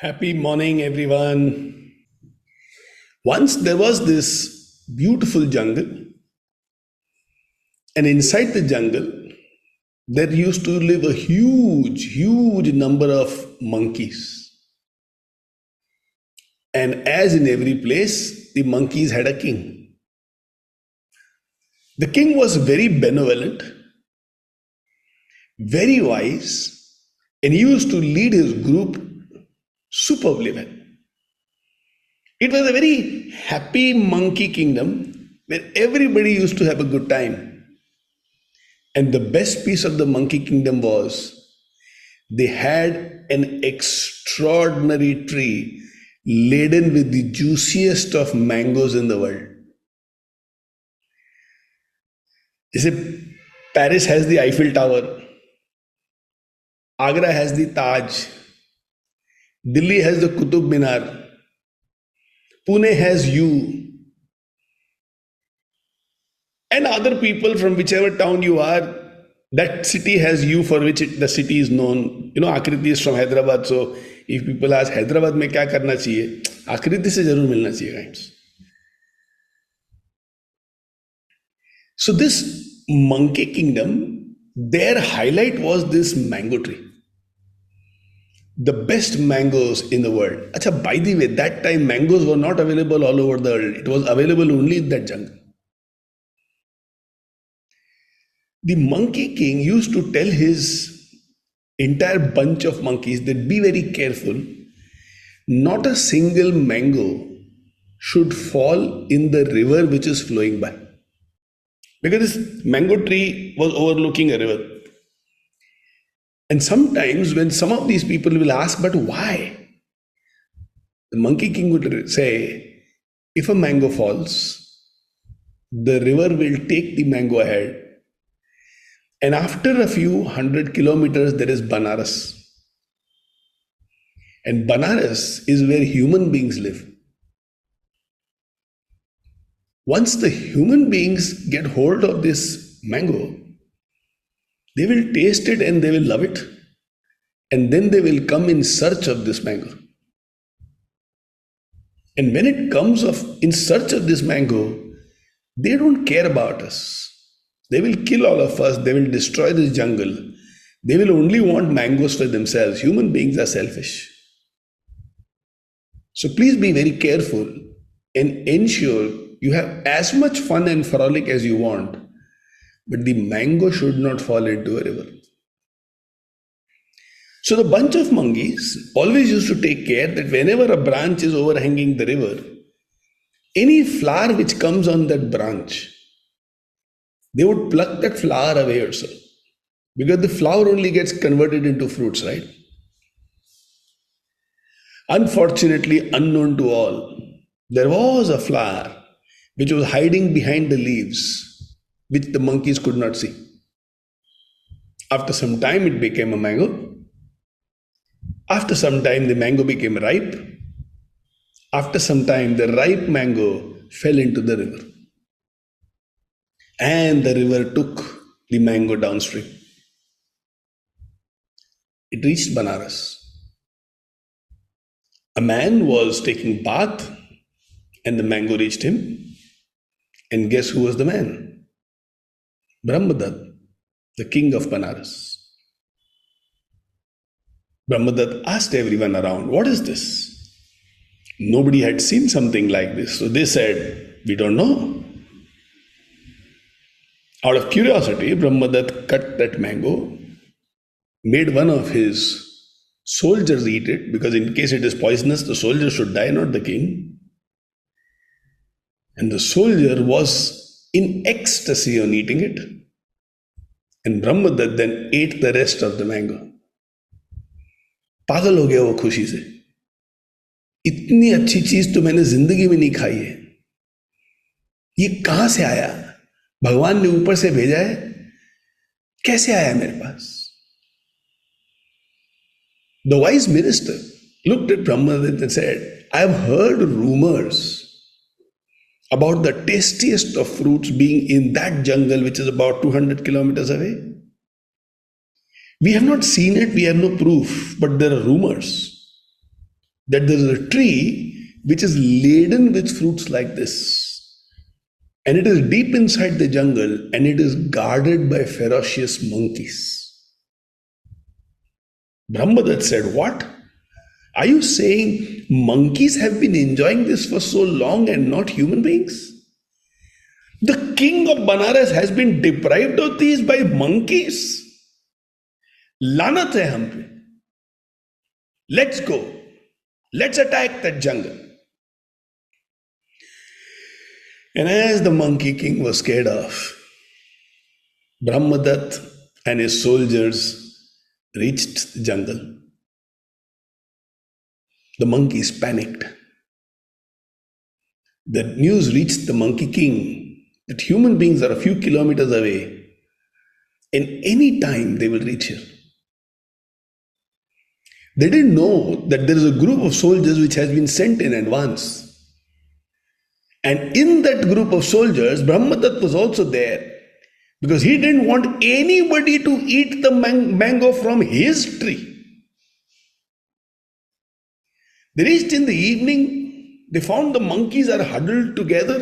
Happy morning, everyone. Once there was this beautiful jungle, and inside the jungle, there used to live a huge number of monkeys. And as in every place, the monkeys had a king. The king was very benevolent, very wise, and he used to lead his group superbly well. It was a very happy monkey kingdom where everybody used to have a good time. And the best piece of the monkey kingdom was they had an extraordinary tree laden with the juiciest of mangoes in the world. Jise Paris has the Eiffel Tower, Agra has the Taj, Delhi has the Qutub Minar, Pune has you, and other people from whichever town you are, that city has you for which the city is known. Akriti is from Hyderabad, so if people ask Hyderabad में क्या करना चाहिए, आकृति से जरूर मिलना चाहिए guys. So this monkey kingdom, their highlight was this mango tree. The best mangoes in the world. Acha, by the way, that time mangoes were not available all over the world. It was available only in that jungle. The monkey king used to tell his entire bunch of monkeys that be very careful. Not a single mango should fall in the river which is flowing by. Because this mango tree was overlooking a river. And sometimes when some of these people will ask, but why? The monkey king would say, if a mango falls, the river will take the mango ahead. And after a few hundred kilometers, there is Banaras. And Banaras is where human beings live. Once the human beings get hold of this mango, they will taste it and they will love it. And then they will come in search of this mango. And when it comes in search of this mango, they don't care about us. They will kill all of us. They will destroy this jungle. They will only want mangoes for themselves. Human beings are selfish. So please be very careful and ensure you have as much fun and frolic as you want. But the mango should not fall into a river. So the bunch of monkeys always used to take care that whenever a branch is overhanging the river, any flower which comes on that branch, they would pluck that flower away also. Because the flower only gets converted into fruits, right? Unfortunately, unknown to all, there was a flower which was hiding behind the leaves, which the monkeys could not see. After some time, it became a mango. After some time, the mango became ripe. After some time, the ripe mango fell into the river. And the river took the mango downstream. It reached Banaras. A man was taking bath and the mango reached him. And guess who was the man? Brahmadat, the king of Banaras. Brahmadat asked everyone around, what is this? Nobody had seen something like this. So they said, we don't know. Out of curiosity, Brahmadat cut that mango, made one of his soldiers eat it, because in case it is poisonous, the soldier should die, not the king. And the soldier was in ecstasy on eating it. And Brahmadat then ate the rest of the mango. पागल हो गया वो खुशी से. इतनी अच्छी चीज तो मैंने जिंदगी में नहीं खाई है. ये कहां से आया? भगवान ने ऊपर से भेजा है? कैसे आया मेरे पास? The wise minister looked at Brahmadat and said, I have heard rumors about the tastiest of fruits being in that jungle which is about 200 kilometers away. We have not seen it, we have no proof, but there are rumors. that there is a tree which is laden with fruits like this. And it is deep inside the jungle and it is guarded by ferocious monkeys. Brahmadat said, "What? Are you saying monkeys have been enjoying this for so long and not human beings? The king of Banaras has been deprived of these by monkeys. Lanat hai hum pe. Let's go. Let's attack that jungle." And as the Monkey King was scared off, Brahmadatta and his soldiers reached the jungle. The monkeys panicked. The news reached the Monkey King that human beings are a few kilometers away and any time they will reach here. They didn't know that there is a group of soldiers which has been sent in advance. And in that group of soldiers, Brahmadatta was also there because he didn't want anybody to eat the mango from his tree. They reached in the evening, they found the monkeys are huddled together,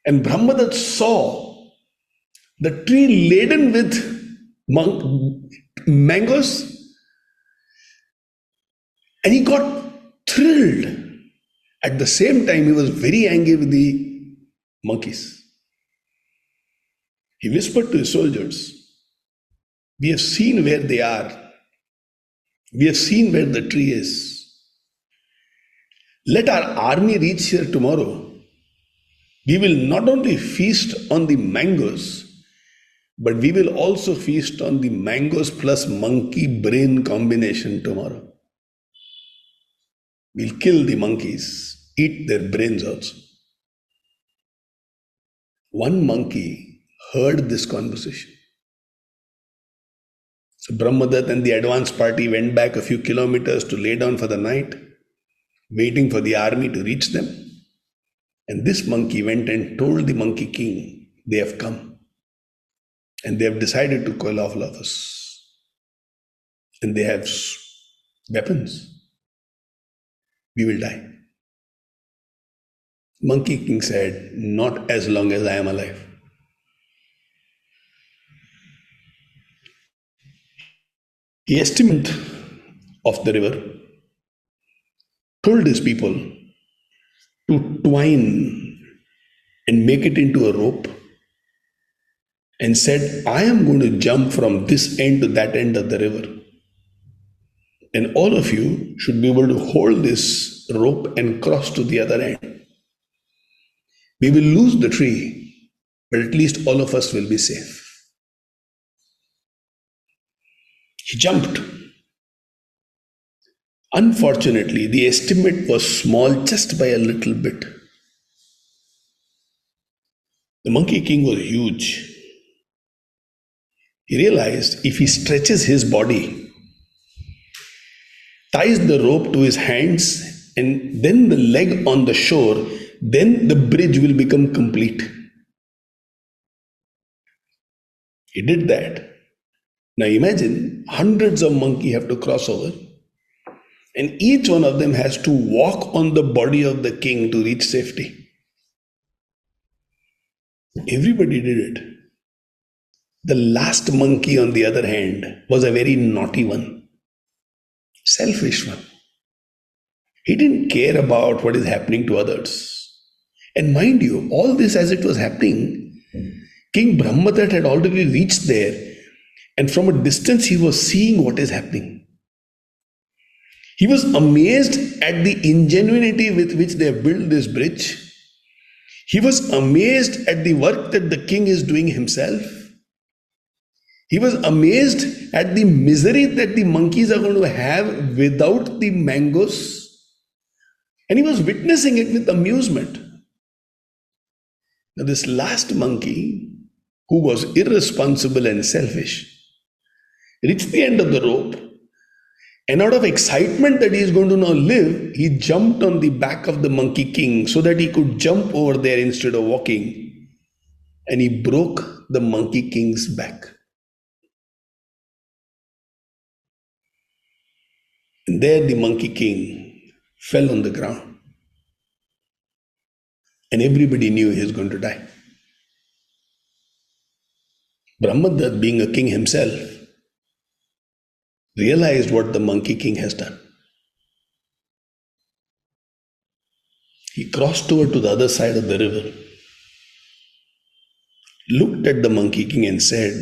and Brahmadatta saw the tree laden with mangoes, and he got thrilled. At the same time, he was very angry with the monkeys. He whispered to his soldiers, "We have seen where they are. We have seen where the tree is. Let our army reach here tomorrow. We will not only feast on the mangoes, but we will also feast on the mangoes plus monkey brain combination tomorrow. We'll kill the monkeys, eat their brains also." One monkey heard this conversation. So Brahmadatta and the advance party went back a few kilometers to lay down for the night, waiting for the army to reach them. And this monkey went and told the Monkey King, "They have come. And they have decided to kill all of us. And they have weapons. We will die." Monkey King said, "Not as long as I am alive." He estimated of the river, told his people to twine and make it into a rope, and said, "I am going to jump from this end to that end of the river. And all of you should be able to hold this rope and cross to the other end. We will lose the tree, but at least all of us will be safe." He jumped. Unfortunately, the estimate was small just by a little bit. The Monkey King was huge. He realized if he stretches his body, ties the rope to his hands, and then the leg on the shore, then the bridge will become complete. He did that. Now imagine hundreds of monkeys have to cross over, and each one of them has to walk on the body of the king to reach safety. Everybody did it. The last monkey, on the other hand, was a very naughty one, selfish one. He didn't care about what is happening to others. And mind you, all this as it was happening, King Brahmadatta had already reached there, and from a distance he was seeing what is happening. He was amazed at the ingenuity with which they have built this bridge. He was amazed at the work that the king is doing himself. He was amazed at the misery that the monkeys are going to have without the mangoes. And he was witnessing it with amusement. Now, this last monkey, who was irresponsible and selfish, reached the end of the rope, and out of excitement that he is going to now live, he jumped on the back of the Monkey King so that he could jump over there instead of walking, and he broke the Monkey King's back. And there the Monkey King fell on the ground, and everybody knew he was going to die. Brahmadat, being a king himself, realized what the Monkey King has done. He crossed over to the other side of the river, looked at the Monkey King, and said,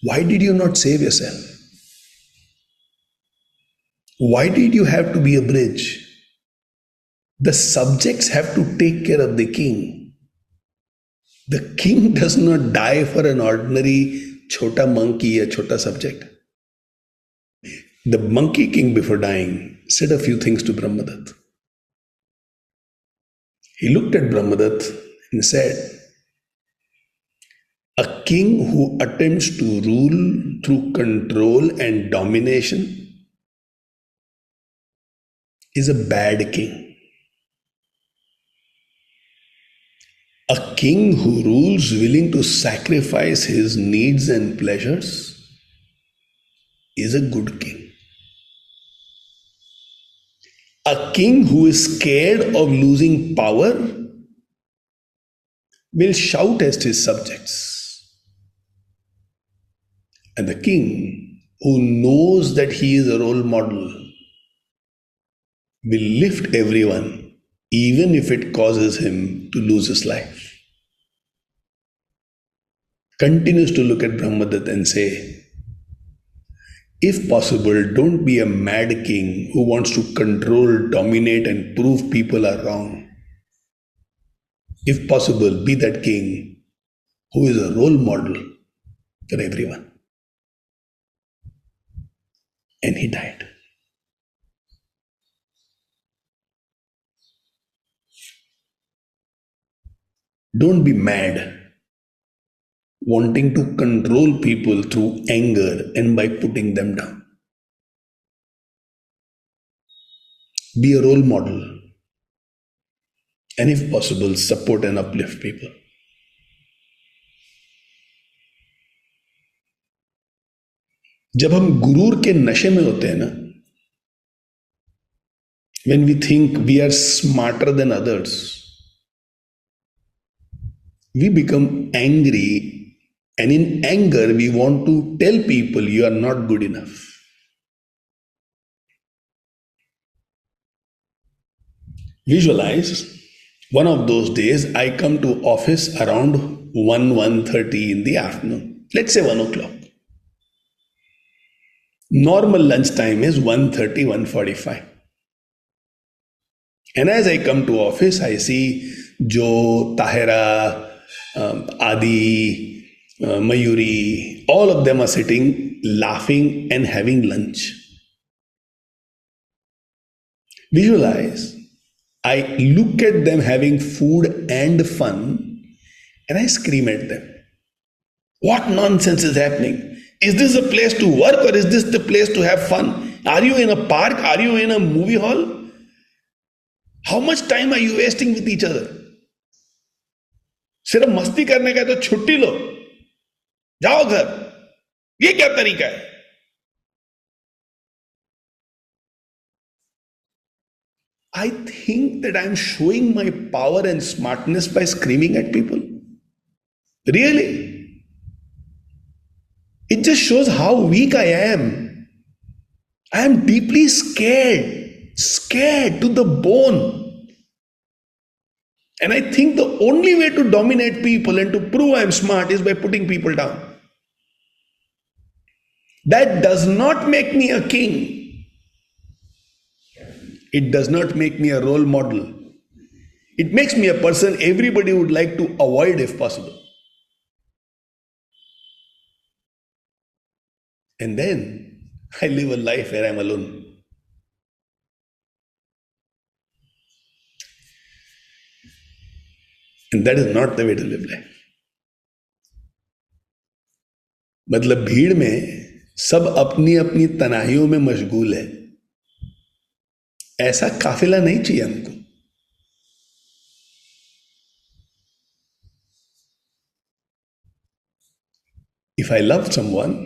"Why did you not save yourself? Why did you have to be a bridge? The subjects have to take care of the king. The king does not die for an ordinary chota monkey, a chota subject." The Monkey King, before dying, said a few things to Brahmadat. He looked at Brahmadat and said, "A king who attempts to rule through control and domination is a bad king. A king who rules willing to sacrifice his needs and pleasures is a good king. A king who is scared of losing power will shout at his subjects. And the king who knows that he is a role model will lift everyone, even if it causes him to lose his life." Continues to look at Brahmadat and say, "If possible, don't be a mad king who wants to control, dominate, and prove people are wrong. If possible, be that king who is a role model for everyone." And he died. Don't be mad wanting to control people through anger and by putting them down. Be a role model, and if possible, support and uplift people. जब हम गुरूर के नशे में होते हैं ना, when we think we are smarter than others, we become angry, and in anger we want to tell people you are not good enough. Visualize one of those days I come to office around 1:30 in the afternoon. Let's say 1 o'clock. Normal lunch time is 1:30, 1:45. And as I come to office, I see Joe, Tahira, Adi, Mayuri, all of them are sitting, laughing and having lunch. Visualize, I look at them having food and fun, and I scream at them. What nonsense is happening? Is this a place to work, or is this the place to have fun? Are you in a park? Are you in a movie hall? How much time are you wasting with each other? सिर्फ मस्ती करने का है तो छुट्टी लो, जाओ घर. ये क्या तरीका है? I think that I'm showing my power and smartness by screaming at people. Really? It just shows how weak I am. I am deeply scared to the bone. And I think the only way to dominate people and to prove I'm smart is by putting people down. That does not make me a king. It does not make me a role model. It makes me a person everybody would like to avoid if possible. And then I live a life where I'm alone. And that is not the way to live life. मतलब भीड़ में सब अपनी अपनी तनाहियों में मशगूल है, ऐसा काफिला नहीं चाहिए हमको. If I love someone,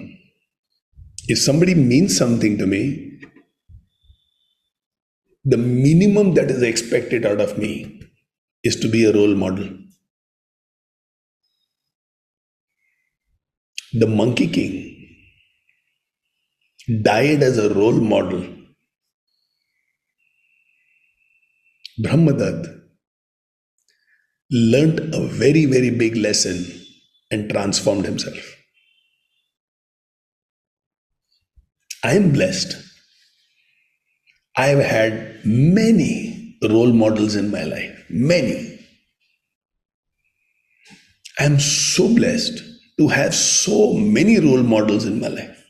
If somebody means something to me, the minimum that is expected out of me is to be a role model. The Monkey King died as a role model. Brahmadatta learnt a very, very big lesson and transformed himself. I am blessed. I have had many role models in my life. Many. I am so blessed to have so many role models in my life.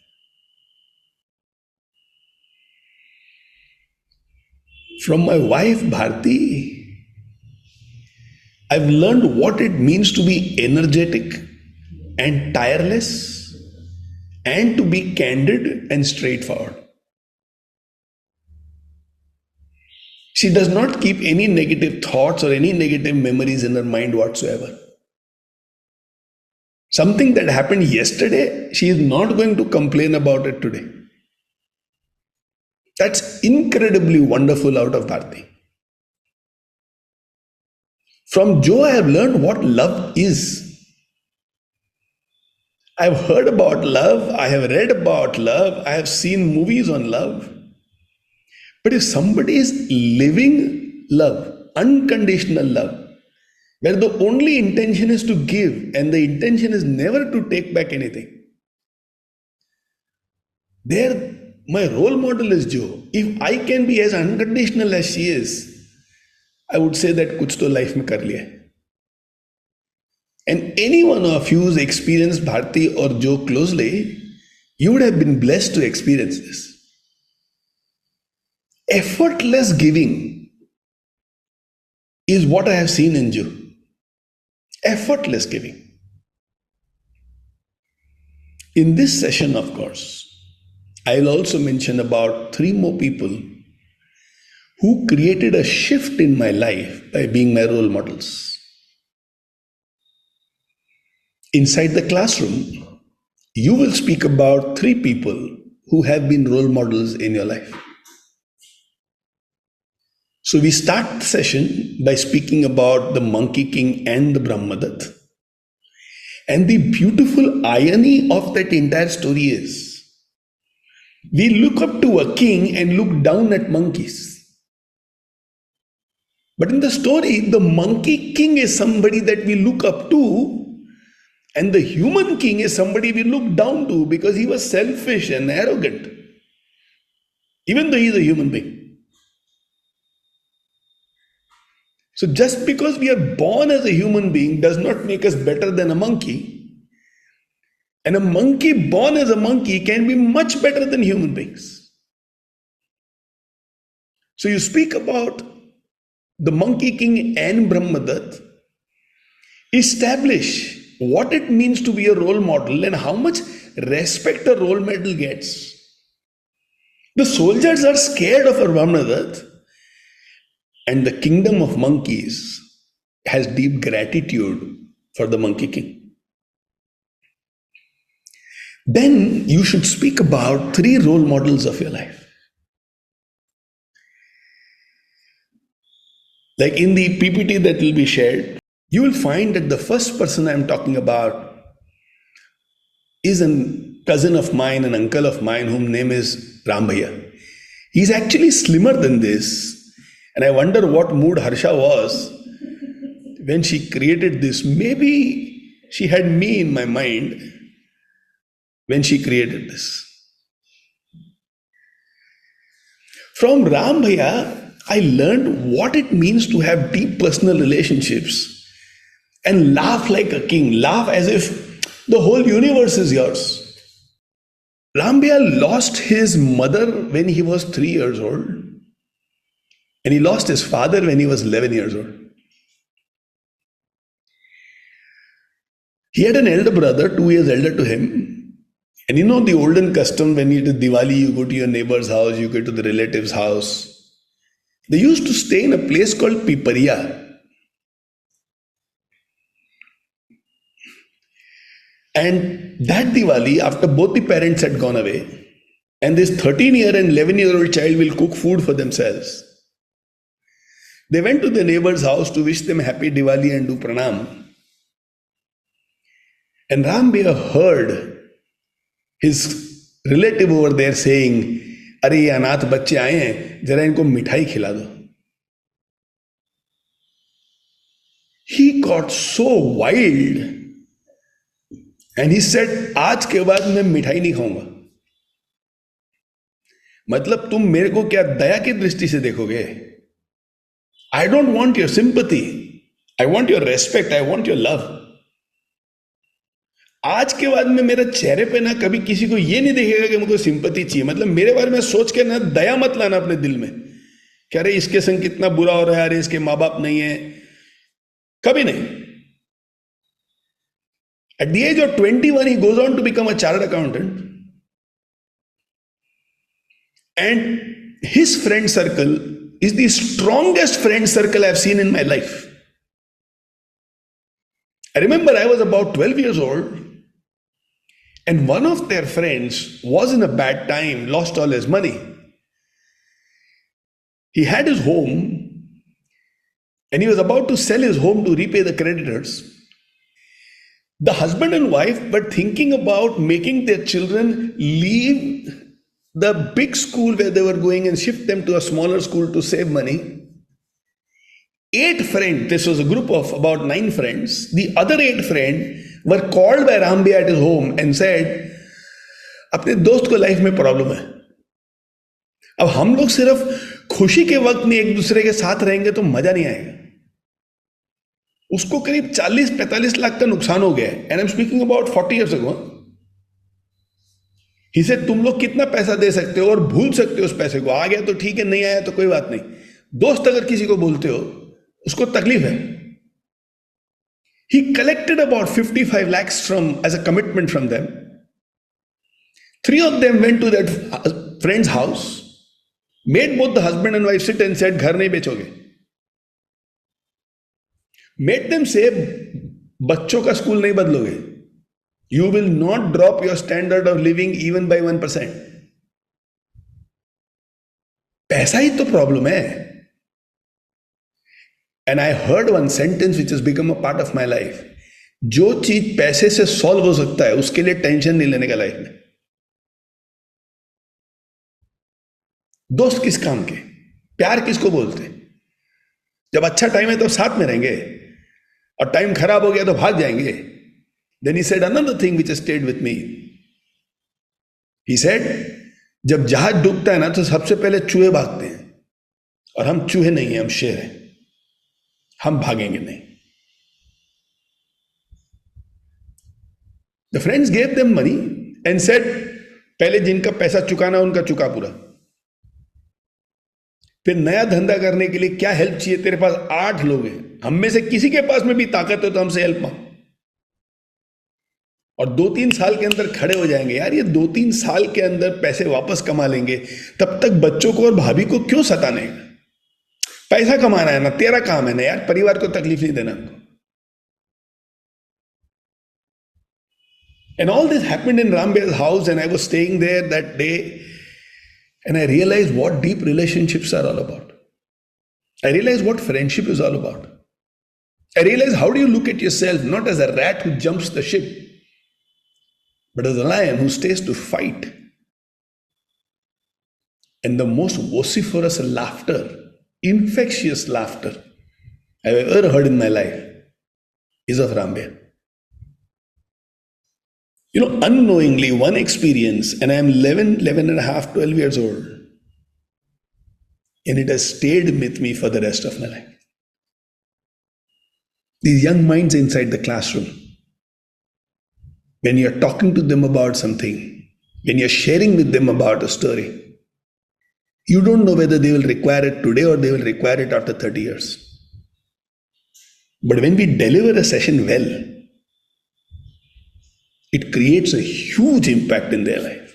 From my wife Bharti, I've learned what it means to be energetic and tireless and to be candid and straightforward. She does not keep any negative thoughts or any negative memories in her mind whatsoever. Something that happened yesterday, she is not going to complain about it today. That's incredibly wonderful out of Bharti. From Jo, I have learned what love is. I've heard about love, I have read about love, I have seen movies on love. But if somebody is living love, unconditional love, where the only intention is to give and the intention is never to take back anything, there my role model is Jo. If I can be as unconditional as she is, I would say that kuch to life mein kar liya hai. And any one of you who's experienced Bharti or Jo closely, you would have been blessed to experience this. Effortless giving is what I have seen in Jo. Effortless giving. In this session, of course, I'll also mention about 3 more people who created a shift in my life by being my role models. Inside the classroom, you will speak about 3 people who have been role models in your life. So we start the session by speaking about the Monkey King and the Brahmadatta. And the beautiful irony of that entire story is, we look up to a king and look down at monkeys. But in the story, the Monkey King is somebody that we look up to, and the human king is somebody we look down to because he was selfish and arrogant, even though he is a human being. So just because we are born as a human being does not make us better than a monkey. And a monkey born as a monkey can be much better than human beings. So you speak about the Monkey King and Brahmadatta, establish what it means to be a role model and how much respect a role model gets. The soldiers are scared of a Brahmadatta, and the kingdom of monkeys has deep gratitude for the Monkey King. Then you should speak about 3 role models of your life. Like in the PPT that will be shared, you will find that the first person I'm talking about is a cousin of mine, an uncle of mine, whose name is Ram Bhaiya. He's actually slimmer than this. And I wonder what mood Harsha was when she created this. Maybe she had me in my mind when she created this. From Ram Bhaiya, I learned what it means to have deep personal relationships and laugh like a king, laugh as if the whole universe is yours. Ram Bhaiya lost his mother when he was 3 years old, and he lost his father when he was 11 years old. He had an elder brother, 2 years elder to him. And you know the olden custom, when it is Diwali, you go to your neighbor's house, you go to the relative's house. They used to stay in a place called Pipariya. And that Diwali, after both the parents had gone away, and this 13-year and 11-year-old child will cook food for themselves. They went to the neighbor's house to wish them happy Diwali and do pranam. And Ram Bhaiya heard his relative over there saying, अरे ये अनाथ बच्चे आए हैं, जरा इनको मिठाई खिला दो. He got so wild and he said, आज के बाद मैं मिठाई नहीं खाऊंगा. मतलब तुम मेरे को क्या दया की दृष्टि से देखोगे? I don't want your sympathy. I want your respect. I want your love. आज के बाद में मेरे चेहरे पे ना कभी किसी को ये नहीं देखेगा कि मुझको सिंपैथी चाहिए. मतलब मेरे बारे में सोच के ना दया मत लाना अपने दिल में कि अरे इसके संग कितना बुरा हो रहा है, अरे इसके माँ बाप नहीं है. कभी नहीं. At the age of 21, he goes on to become a chartered accountant. And his friend circle is the strongest friend circle I've seen in my life. I remember I was about 12 years old, and one of their friends was in a bad time, lost all his money. He had his home, and he was about to sell his home to repay the creditors. The husband and wife were thinking about making their children leave the big school where they were going and shift them to a smaller school to save money. 8 friends, this was a group of about 9 friends, the other 8 friends were called by Ram Bhaiya at his home and said, अपने दोस्त को life में problem है. अब हम लोग सिर्फ खुशी के वक्त में एक दूसरे के साथ रहेंगे तो मजा नहीं आएगा. उसको करीब 40-45 लाख का नुकसान हो गया है. And I am speaking about 40 years ago. ही से तुम लोग कितना पैसा दे सकते हो और भूल सकते हो उस पैसे को. आ गया तो ठीक है, नहीं आया तो कोई बात नहीं. दोस्त अगर किसी को बोलते हो उसको तकलीफ है. He collected about 55 lakhs as a commitment from them. 3 of them went to that friend's house, made both the husband and wife sit and said, घर नहीं बेचोगे. Made them say, बच्चों का स्कूल नहीं बदलोगे. You will not drop your standard of living even by 1%. पैसा ही तो problem है. And I heard one sentence which has become a part of my life. जो चीज पैसे से सॉल्व हो सकता है उसके लिए टेंशन नहीं लेने का लाइफ में. दोस्त किस काम के, प्यार किसको बोलते? जब अच्छा टाइम है तो साथ में रहेंगे और टाइम खराब हो गया तो भाग जाएंगे. Then he said another thing which has stayed with me. He said, जब जहाज डूबता है ना तो सबसे पहले चूहे भागते हैं, और हम चूहे नहीं हैं, हम शेर हैं. हम भागेंगे नहीं. The friends gave them money and said, पहले जिनका पैसा चुकाना उनका चुका पूरा. फिर नया धंधा करने के लिए क्या हेल्प चाहिए? तेरे पास 8 लोग हैं, हम में से किसी के पास में भी ताकत है तो हमसे हेल्प मांग. और 2-3 साल के अंदर खड़े हो जाएंगे. यार ये 2-3 साल के अंदर पैसे वापस कमा लेंगे, तब तक बच्चों को और भाभी को क्यों सताने? पैसा कमाना है ना, तेरा काम है ना यार, परिवार को तकलीफ नहीं देना. And all this happened in Ram Bhaiya's house, and I was staying there that day, and I realized what deep relationships are all about. I realized what friendship is all about. I realized how do you look at yourself not as a rat who jumps the ship, but as a lion who stays to fight. And the most vociferous laughter, infectious laughter I've ever heard in my life is of Ram Bhaiya. You know, unknowingly, one experience, and I'm 11 and a half, 12 years old, and it has stayed with me for the rest of my life. These young minds inside the classroom, when you're talking to them about something, when you're sharing with them about a story, you don't know whether they will require it today or they will require it after 30 years. But when we deliver a session well, it creates a huge impact in their life.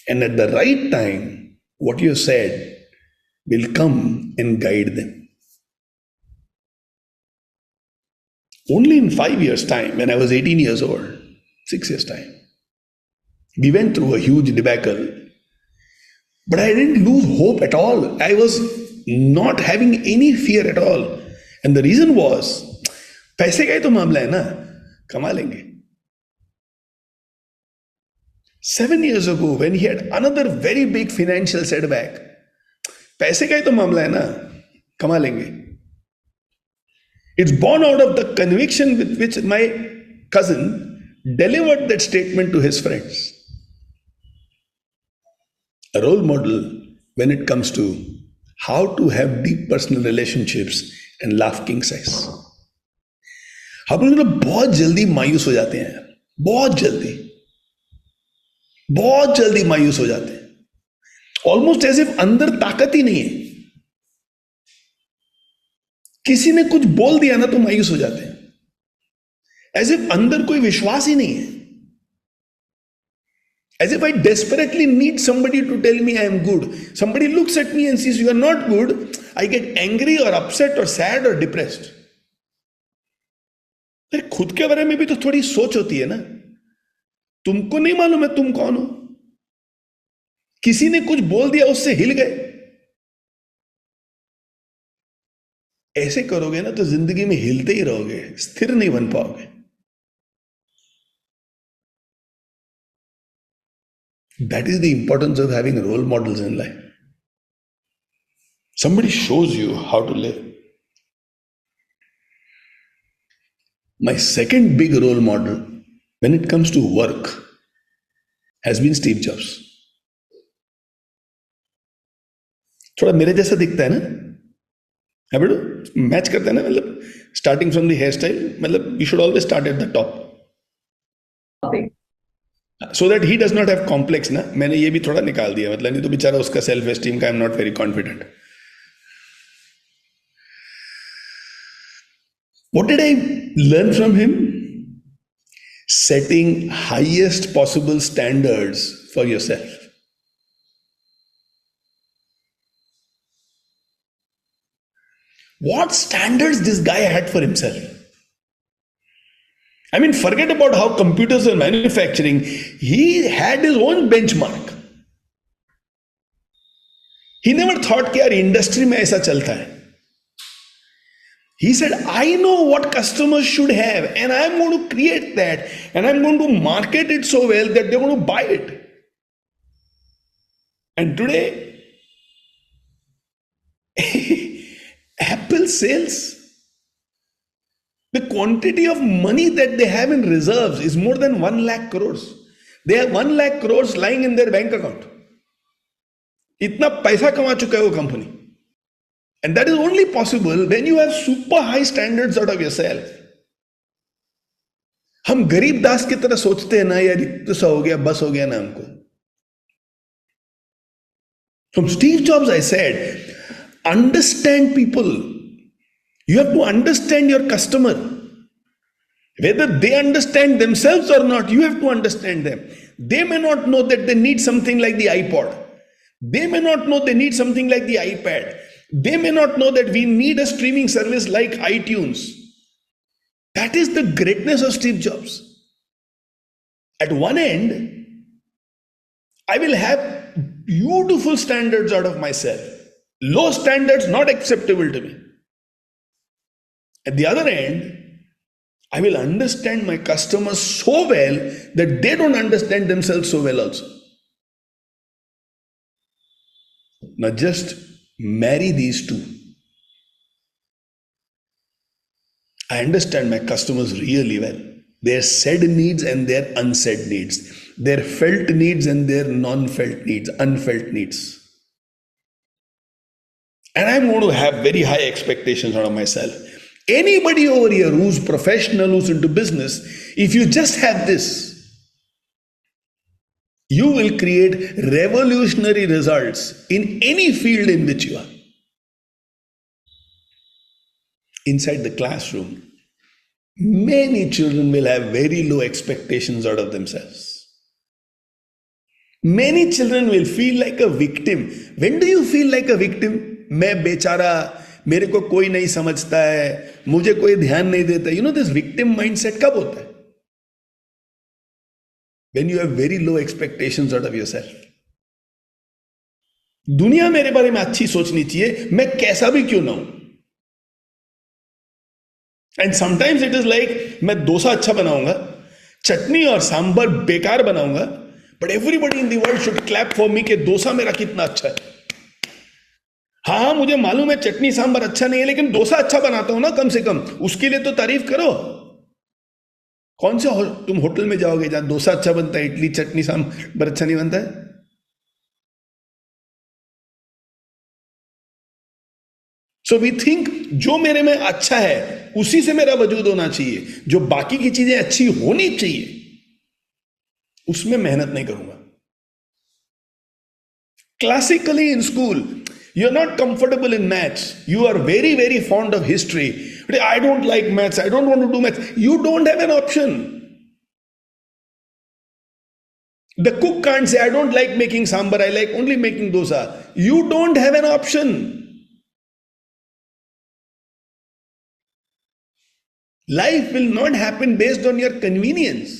And at the right time, what you said will come and guide them. Only in 5 years' time, when I was 18 years old, 6 years' time, we went through a huge debacle But I didn't lose hope at all. I was not having any fear at all. And the reason was, पैसे का ही तो मामला है ना, कमा लेंगे. 7 years ago, when he had another very big financial setback, पैसे का ही तो मामला है ना, कमा लेंगे. It's born out of the conviction with which my cousin delivered that statement to his friends. A role model when it comes to how to have deep personal relationships and laugh king size. हम लोग ना बहुत जल्दी मायूस हो जाते हैं, बहुत जल्दी मायूस हो जाते हैं. ऑलमोस्ट एज इफ अंदर ताकत ही नहीं है. किसी ने कुछ बोल दिया ना तो मायूस हो जाते हैं. एज इफ अंदर कोई विश्वास ही नहीं है. As if I desperately need somebody to tell me I am good. Somebody looks at me and says you are not good. I get angry or upset or sad or depressed. अरे खुद के बारे में भी तो थोड़ी सोच होती है ना. तुमको नहीं मालूम है तुम कौन हो. किसी ने कुछ बोल दिया उससे हिल गए. ऐसे करोगे ना तो जिंदगी में हिलते ही रहोगे, स्थिर नहीं बन पाओगे. That is the importance of having role models in life. Somebody shows you how to live. My second big role model when it comes to work has been Steve Jobs. थोड़ा मेरे जैसा दिखता है ना, है बेटो, मैच करता है ना. मतलब starting from the hairstyle, मतलब you should always start at the top. So that he does not have complex ना. मैंने ये भी थोड़ा निकाल दिया, मतलब नहीं तो बेचारा उसका सेल्फ एस्टीम का I am not very confident. What did I learn from him? Setting highest possible standards for yourself. What standards this guy had for himself. I mean, forget about how computers are manufacturing. He had his own benchmark. He never thought कि यार industry में ऐसा चलता है. He said, I know what customers should have and I'm going to create that and I'm going to market it so well that they're going to buy it. And today, Apple sales, the quantity of money that they have in reserves is more than 1 lakh crores. They have 1 lakh crores lying in their bank account. इतना पैसा कमा चुका है वो company. And that is only possible when you have super high standards out of yourself. हम गरीब दास की तरह सोचते हैं ना, यार इतना सा हो गया, बस हो गया ना हमको. From Steve Jobs I said, understand people. You have to understand your customer. Whether they understand themselves or not, you have to understand them. They may not know that they need something like the iPod. They may not know they need something like the iPad. They may not know that we need a streaming service like iTunes. That is the greatness of Steve Jobs. At one end, I will have beautiful standards out of myself. Low standards not acceptable to me. At the other end, I will understand my customers so well that they don't understand themselves so well also. Now just marry these two. I understand my customers really well. Their said needs and their unsaid needs. Their felt needs and their non-felt needs, unfelt needs. And I'm going to have very high expectations out of myself. Anybody over here who's professional, who's into business, if you just have this, you will create revolutionary results in any field in which you are. Inside the classroom, many children will have very low expectations out of themselves. Many children will feel like a victim. When do you feel like a victim? मैं बेचारा, मेरे को कोई नहीं समझता है, मुझे कोई ध्यान नहीं देता. You know this victim mindset कब होता है? When you have very low expectations out of yourself. दुनिया मेरे बारे में अच्छी सोचनी चाहिए, मैं कैसा भी क्यों ना हूं। And sometimes it is like मैं डोसा अच्छा बनाऊंगा, चटनी और सांबर बेकार बनाऊंगा, but everybody in the world should clap for me कि डोसा मेरा कितना अच्छा है। हाँ हाँ, मुझे मालूम है चटनी सांबर अच्छा नहीं है, लेकिन डोसा अच्छा बनाता हूं ना, कम से कम उसके लिए तो तारीफ करो। कौन सा तुम होटल में जाओगे जहां डोसा अच्छा बनता है, इडली चटनी सांबर अच्छा नहीं बनता है? सो वी थिंक जो मेरे में अच्छा है उसी से मेरा वजूद होना चाहिए, जो बाकी की चीजें अच्छी होनी चाहिए उसमें मेहनत नहीं करूंगा। Classically in school, you're not comfortable in maths. You are very, very fond of history. But I don't like maths. I don't want to do maths. You don't have an option. The cook can't say, I don't like making sambar. I like only making dosa. You don't have an option. Life will not happen based on your convenience.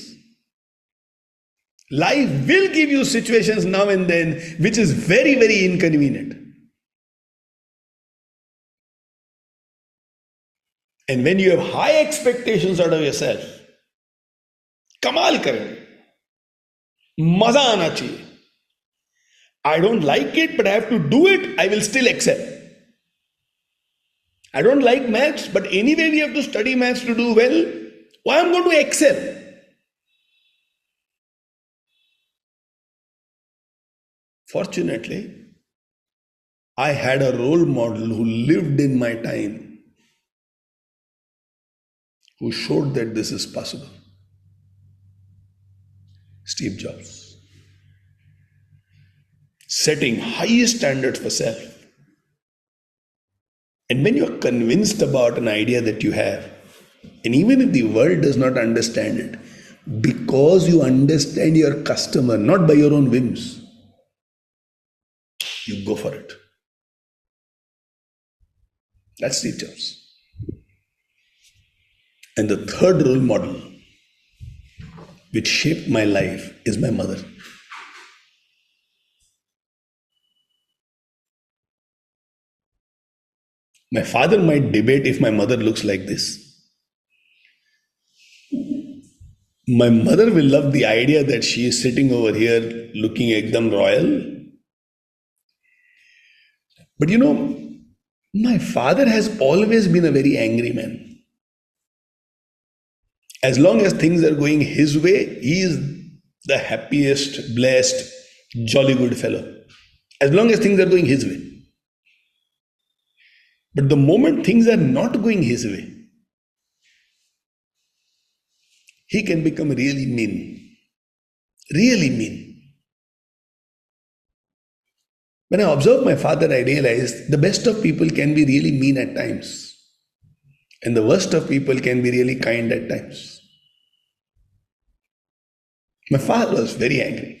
Life will give you situations now and then which is very, very inconvenient. And when you have high expectations out of yourself, कमाल करें, मजा आना चाहिए. I don't like it, but I have to do it. I will still excel. I don't like maths, but anyway we have to study maths to do well. Why I'm going to excel? Fortunately, I had a role model who lived in my time, who showed that this is possible. Steve Jobs. Setting high standards for self. And when you're convinced about an idea that you have, and even if the world does not understand it, because you understand your customer, not by your own whims, you go for it. That's Steve Jobs. And the third role model which shaped my life is my mother. My father might debate if my mother looks like this. My mother will love the idea that she is sitting over here looking ekdam royal. But you know, my father has always been a very angry man. As long as things are going his way, he is the happiest, blessed, jolly good fellow. As long as things are going his way. But the moment things are not going his way, he can become really mean. Really mean. When I observed my father, I realized the best of people can be really mean at times, and the worst of people can be really kind at times. My father was very angry.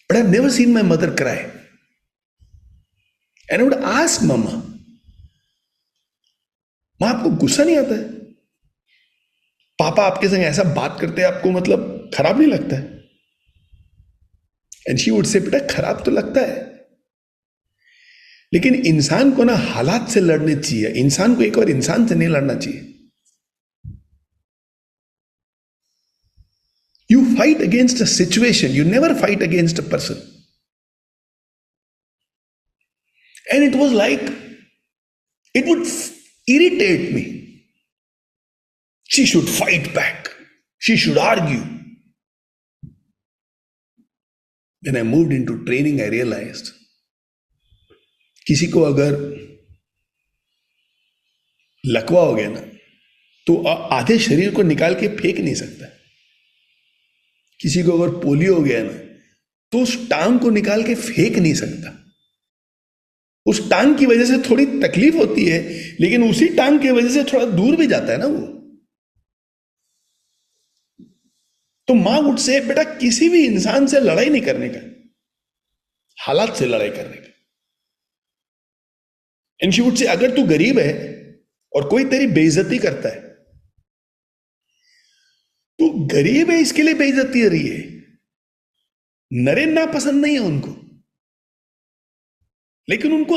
But I've never seen my mother cry. And I would ask Mama, माँ आपको गुस्सा नहीं आता है? पापा आपके संग ऐसा बात करते हैं, आपको मतलब खराब नहीं लगता है? एंड शी वुड से, बेटा खराब तो लगता है, लेकिन इंसान को ना हालात से लड़ने चाहिए. इंसान को एक और इंसान से नहीं लड़ना चाहिए. You fight against a situation, you never fight against a person. And it was like, it would irritate me. She should fight back. She should argue. When I moved into training, I realized, किसी को अगर लकवा हो गया ना, तो आधे शरीर को निकाल के फेंक नहीं सकता. किसी को अगर पोलियो हो गया ना, तो उस टांग को निकाल के फेंक नहीं सकता. उस टांग की वजह से थोड़ी तकलीफ होती है, लेकिन उसी टांग की वजह से थोड़ा दूर भी जाता है ना वो. तो मां वुड से, बेटा किसी भी इंसान से लड़ाई नहीं करने का, हालात से लड़ाई करने का. एंड शी वुड से, अगर तू गरीब है और कोई तेरी बेइज्जती करता है, तू गरीब है इसके लिए बेइज्जती हो रही है. नरेन ना पसंद नहीं है उनको. लेकिन उनको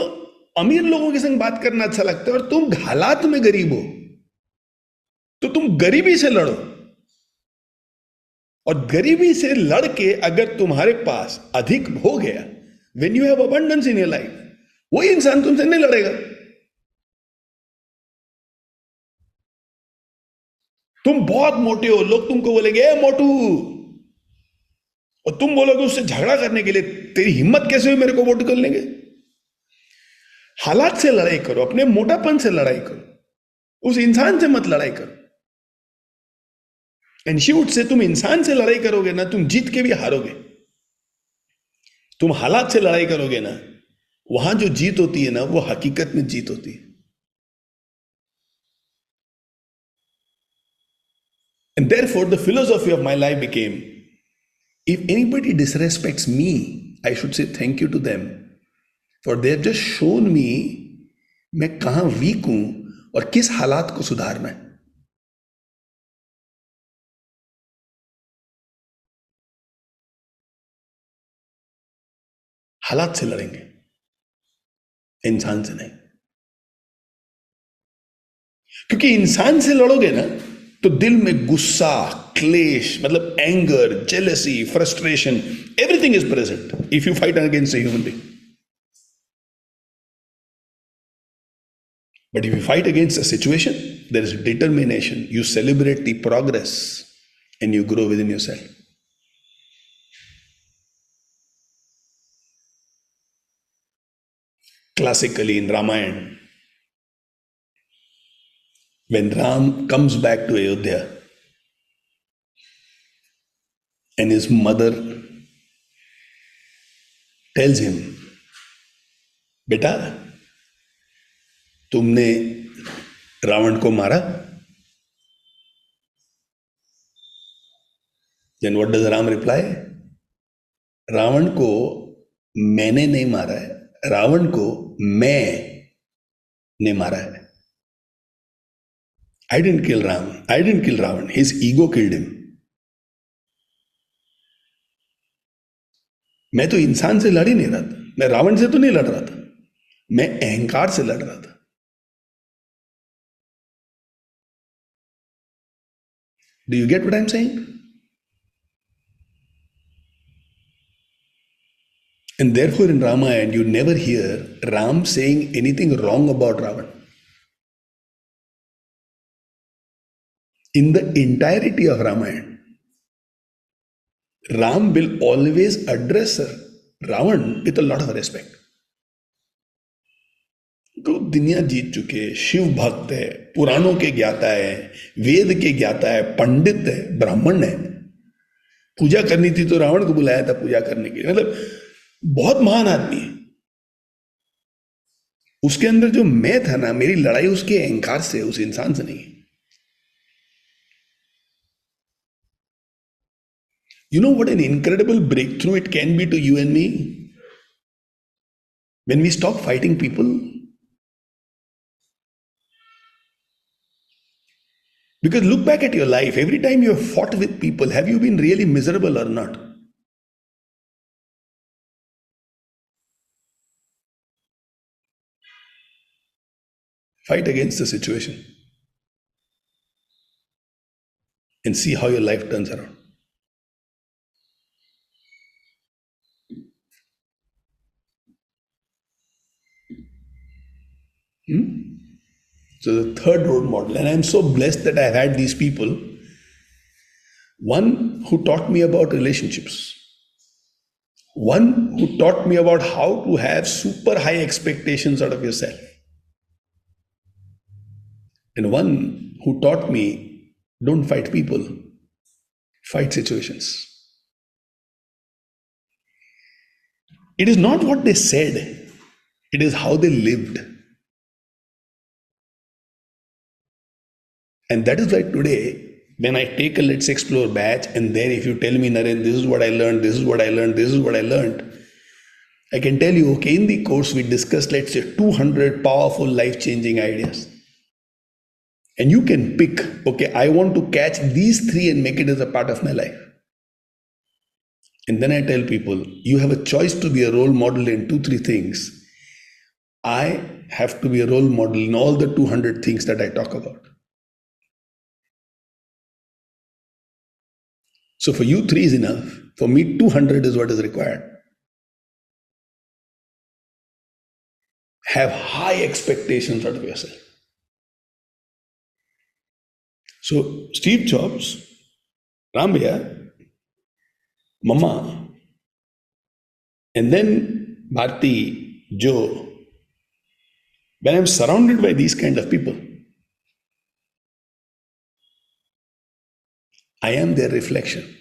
अमीर लोगों के संग बात करना अच्छा लगता है, और तुम हालात में गरीब हो तो तुम गरीबी से लड़ो। और गरीबी से लड़ के अगर तुम्हारे पास अधिक हो गया, when you have abundance in your life, वही इंसान तुमसे नहीं लड़ेगा। तुम बहुत मोटे हो, लोग तुमको बोलेंगे ए मोटू, और तुम बोलोगे उससे झगड़ा करने के लिए, तेरी हिम्मत कैसे हुई मेरे को मोटू कर लेंगे। हालात से लड़ाई करो, अपने मोटापन से लड़ाई करो, उस इंसान से मत लड़ाई करो। एंड शूट से तुम इंसान से लड़ाई करोगे ना, तुम जीत के भी हारोगे। तुम हालात से लड़ाई करोगे ना, वहां जो जीत होती है ना, वो हकीकत में जीत होती है। And therefore, the philosophy of my life became, if anybody disrespects me, I should say thank you to them, for they have just shown me मैं कहां वीक हूं और किस हालात को सुधारना है। हालात से लड़ेंगे, इंसान से नहीं। क्योंकि इंसान से लड़ोगे ना, तो दिल में गुस्सा, क्लेश, मतलब anger, jealousy, frustration, everything is present if you fight against a human being. But if you fight against a situation, there is determination. You celebrate the progress and you grow within yourself. Classically in Ramayana, when Ram comes back to Ayodhya and his mother tells him, बेटा तुमने रावण को मारा, then what does Ram reply? Ravan को मैंने नहीं मारा है, रावण को मैं ने मारा है। I didn't kill Ram. I didn't kill Ravan. His ego killed him. मैं तो इंसान से लड़ ही नहीं रहा था, मैं रावण से तो नहीं लड़ रहा था, मैं अहंकार से लड़ रहा था। Do you get what I'm saying? And therefore in Ramayana you never hear Ram saying anything wrong about Ravan. In the entirety of Ramayana, Ram will always address Ravan with a lot of respect. तो दुनिया जीत चुके, शिव भक्त है, पुराणों के ज्ञाता है, वेद के ज्ञाता है, पंडित है, ब्राह्मण है, पूजा करनी थी तो रावण को बुलाया था पूजा करने के लिए। मतलब बहुत महान आदमी है। उसके अंदर जो मैं था ना, मेरी लड़ाई उसके अहंकार से, उस इंसान से नहीं। You know what an incredible breakthrough it can be to you and me? When we stop fighting people. Because look back at your life, every time you have fought with people, have you been really miserable or not? Fight against the situation and see how your life turns around. So the third role model, and I'm so blessed that I've had these people. One who taught me about relationships. One who taught me about how to have super high expectations out of yourself. And one who taught me, don't fight people, fight situations. It is not what they said, it is how they lived. And that is why today, when I take a Let's Explore batch, and there if you tell me, Naren, this is what I learned, this is what I learned, this is what I learned, I can tell you, okay, in the course we discussed, let's say, 200 powerful life-changing ideas. And you can pick, okay, I want to catch these three and make it as a part of my life. And then I tell people, you have a choice to be a role model in 2-3 things. I have to be a role model in all the 200 things that I talk about. So for you, three is enough. For me, 200 is what is required. Have high expectations out of yourself. So Steve Jobs, Ramya, Mama, and then Bharti, Joe. When I'm surrounded by these kind of people, I am their reflection.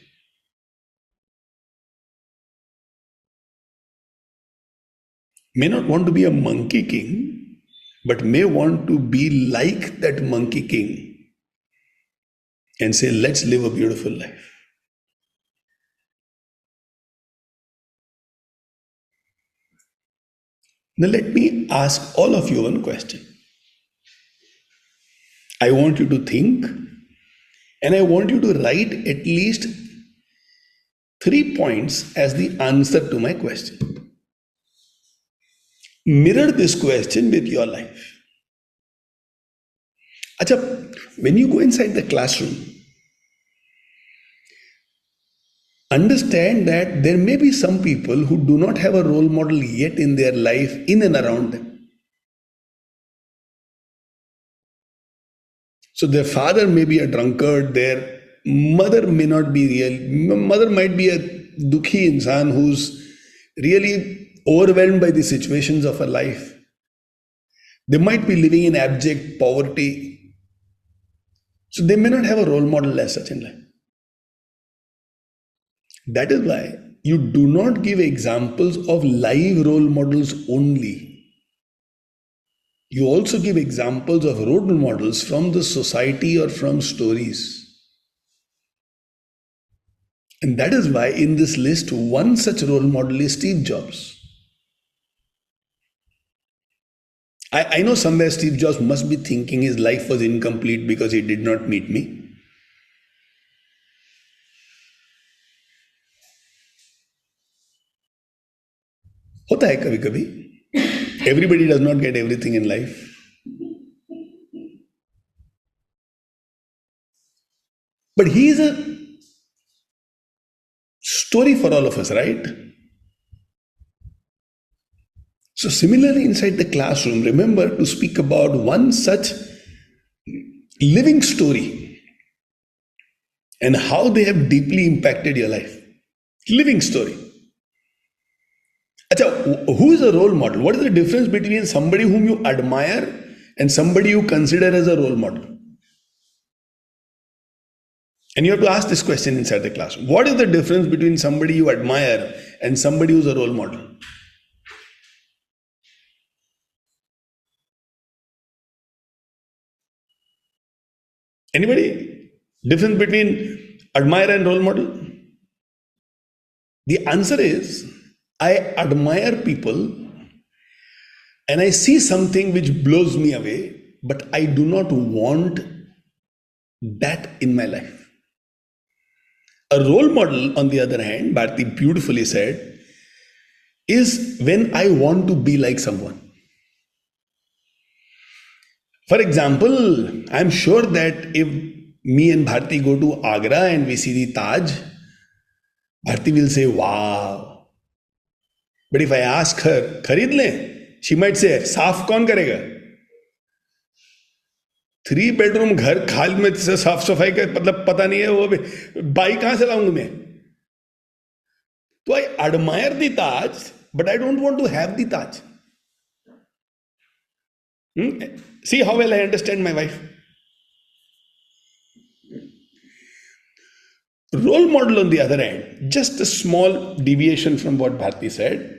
May not want to be a monkey king, but may want to be like that monkey king and say, let's live a beautiful life. Now, let me ask all of you one question. I want you to think and I want you to write at least 3 points as the answer to my question. Mirror this question with your life. Acha, when you go inside the classroom, understand that there may be some people who do not have a role model yet in their life, in and around them. So their father may be a drunkard, their mother may not be real, mother might be a dukhi insan who's really overwhelmed by the situations of her life. They might be living in abject poverty. So they may not have a role model as such in life. That is why you do not give examples of live role models only. You also give examples of role models from the society or from stories. And that is why in this list, one such role model is Steve Jobs. I know somewhere Steve Jobs must be thinking his life was incomplete because he did not meet me. होता है कभी कभी. Everybody does not get everything in life. But he is a story for all of us, right? So, similarly, inside the classroom, remember to speak about one such living story and how they have deeply impacted your life. Living story. Achha, who is a role model? What is the difference between somebody whom you admire and somebody you consider as a role model? And you have to ask this question inside the classroom. What is the difference between somebody you admire and somebody who's a role model? Anybody? Difference between admire and role model? The answer is I admire people and I see something which blows me away, but I do not want that in my life. A role model, on the other hand, Bharti beautifully said, is when I want to be like someone. For example, I'm sure that if me and Bharti go to Agra and we see the Taj, Bharti will say, wow. But if I ask her, खरीद लें, she might say, साफ कौन करेगा? 3 bedroom घर खाल में से साफ सफाई का मतलब पता नहीं है, वो बाइक कहां से लाऊंगा मैं? So I admire the Taj, but I don't want to have the Taj. See how well I understand my wife. Role model, on the other hand, just a small deviation from what Bharti said,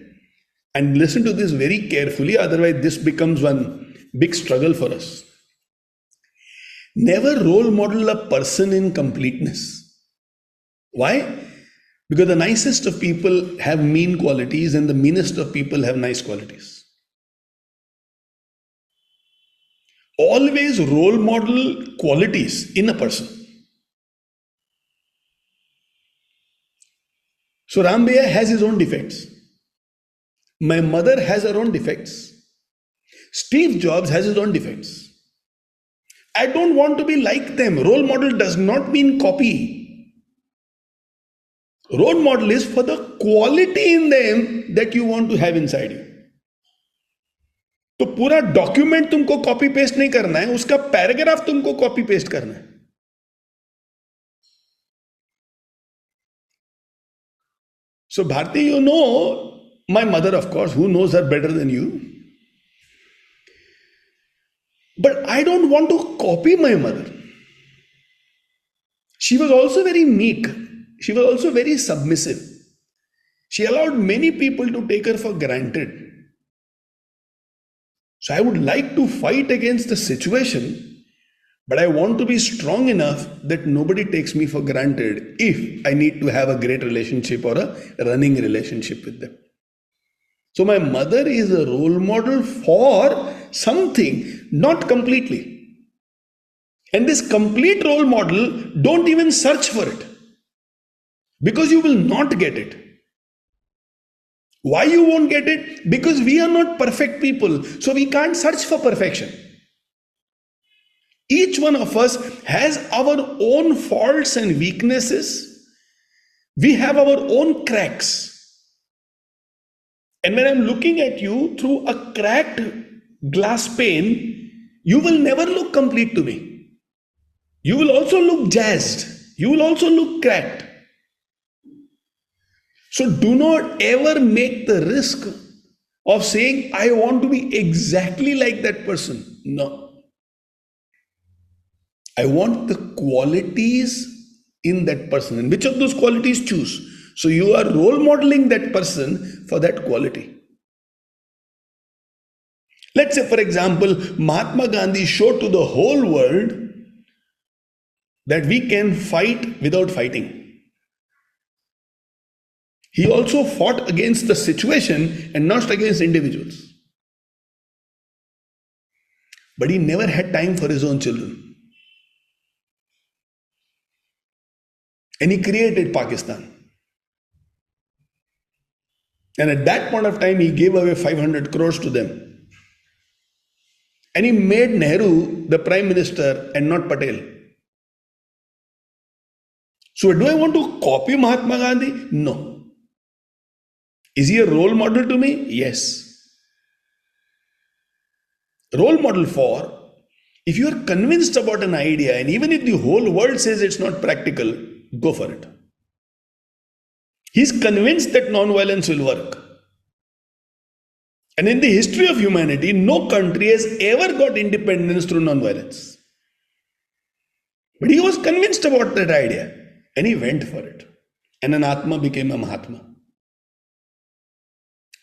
and listen to this very carefully, otherwise, this becomes one big struggle for us. Never role model a person in completeness. Why? Because the nicest of people have mean qualities and the meanest of people have nice qualities. Always role model qualities in a person. So, Ram Rambhaiya has his own defects. My mother has her own defects. Steve Jobs has his own defects. I don't want to be like them. Role model does not mean copy. Role model is for the quality in them that you want to have inside you. तो पूरा document तुमको copy paste नहीं करना है, उसका paragraph तुमको copy paste करना है. So Bharti, you know my mother, of course, who knows her better than you. But I don't want to copy my mother. She was also very meek. She was also very submissive. She allowed many people to take her for granted. So I would like to fight against the situation, but I want to be strong enough that nobody takes me for granted if I need to have a great relationship or a running relationship with them. So my mother is a role model for something, not completely. And this complete role model, don't even search for it, because you will not get it. Why you won't get it? Because we are not perfect people, so we can't search for perfection. Each one of us has our own faults and weaknesses. We have our own cracks. And when I'm looking at you through a cracked glass pane, you will never look complete to me. You will also look jazzed. You will also look cracked. So do not ever make the risk of saying, I want to be exactly like that person. No. I want the qualities in that person. And which of those qualities choose? So you are role modeling that person for that quality. Let's say, for example, Mahatma Gandhi showed to the whole world that we can fight without fighting. He also fought against the situation and not against individuals. But he never had time for his own children. And he created Pakistan. And at that point of time, he gave away 500 crores to them. And he made Nehru the Prime Minister and not Patel. So do I want to copy Mahatma Gandhi? No. Is he a role model to me? Yes. Role model for, if you are convinced about an idea, and even if the whole world says it's not practical, go for it. He's convinced that non-violence will work. And in the history of humanity, no country has ever got independence through non-violence. But he was convinced about that idea and he went for it. And an Atma became a Mahatma.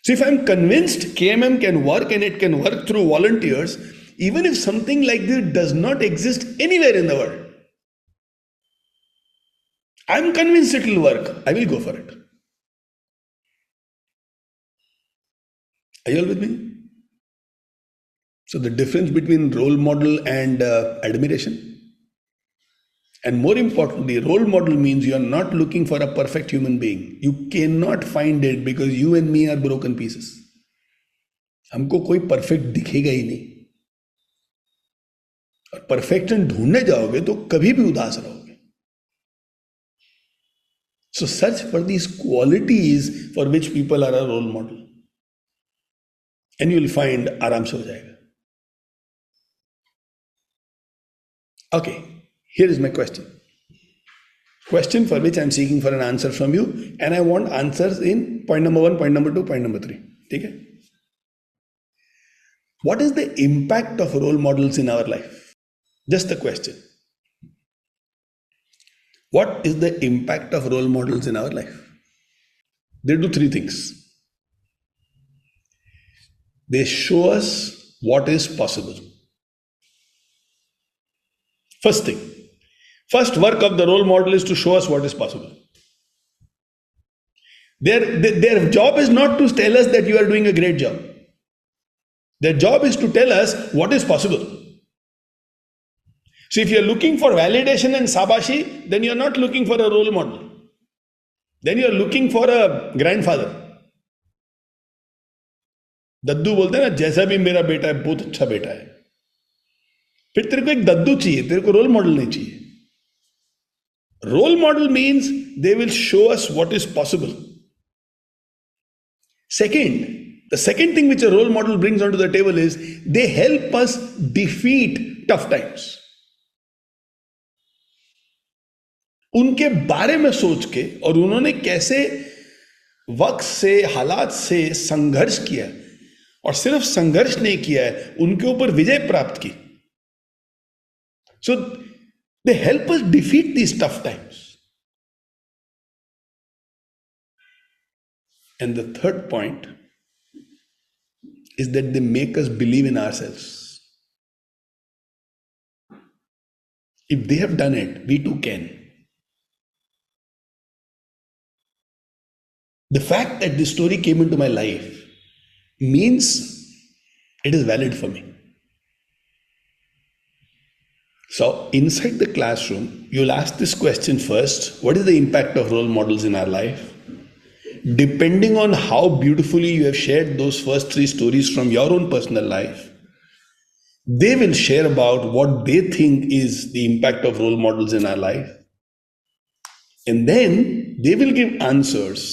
So if I'm convinced KMM can work and it can work through volunteers, even if something like this does not exist anywhere in the world, I'm convinced it will work. I will go for it. Are you all with me? So the difference between role model and admiration. And more importantly, role model means you are not looking for a perfect human being. You cannot find it because you and me are broken pieces. हमको कोई perfect दिखेगा ही नहीं. और perfection ढूंढने जाओगे तो कभी भी उदास रहोगे. So search for these qualities for which people are a role model. And you will find आराम से हो जाएगा. Okay. Here is my question. Question for which I am seeking for an answer from you, and I want answers in point number 1, point number 2, point number 3. Okay? What is the impact of role models in our life? Just the question. What is the impact of role models in our life? They do 3 things. They show us what is possible. First thing. First work of the role model is to show us what is possible. Their job is not to tell us that you are doing a great job. Their job is to tell us what is possible. So if you are looking for validation and sabashi, then you are not looking for a role model. Then you are looking for a grandfather. दद्दू बोलते हैं ना, जैसा भी मेरा बेटा है बहुत अच्छा बेटा है। फिर तेरे को एक दद्दू चाहिए, तेरे को रोल मॉडल नहीं चाहिए। Role model means they will show us what is possible. Second, the second thing which a role model brings onto the table is they help us defeat tough times. उनके बारे में सोच के और उन्होंने कैसे वक्त से, हालात से संघर्ष किया, और सिर्फ संघर्ष नहीं किया है, उनके ऊपर विजय प्राप्त की। So they help us defeat these tough times. And the third point is that they make us believe in ourselves. If they have done it, we too can. The fact that this story came into my life means it is valid for me. So, inside the classroom, you'll ask this question first: what is the impact of role models in our life? Depending on how beautifully you have shared those first three stories from your own personal life, they will share about what they think is the impact of role models in our life. And then they will give answers.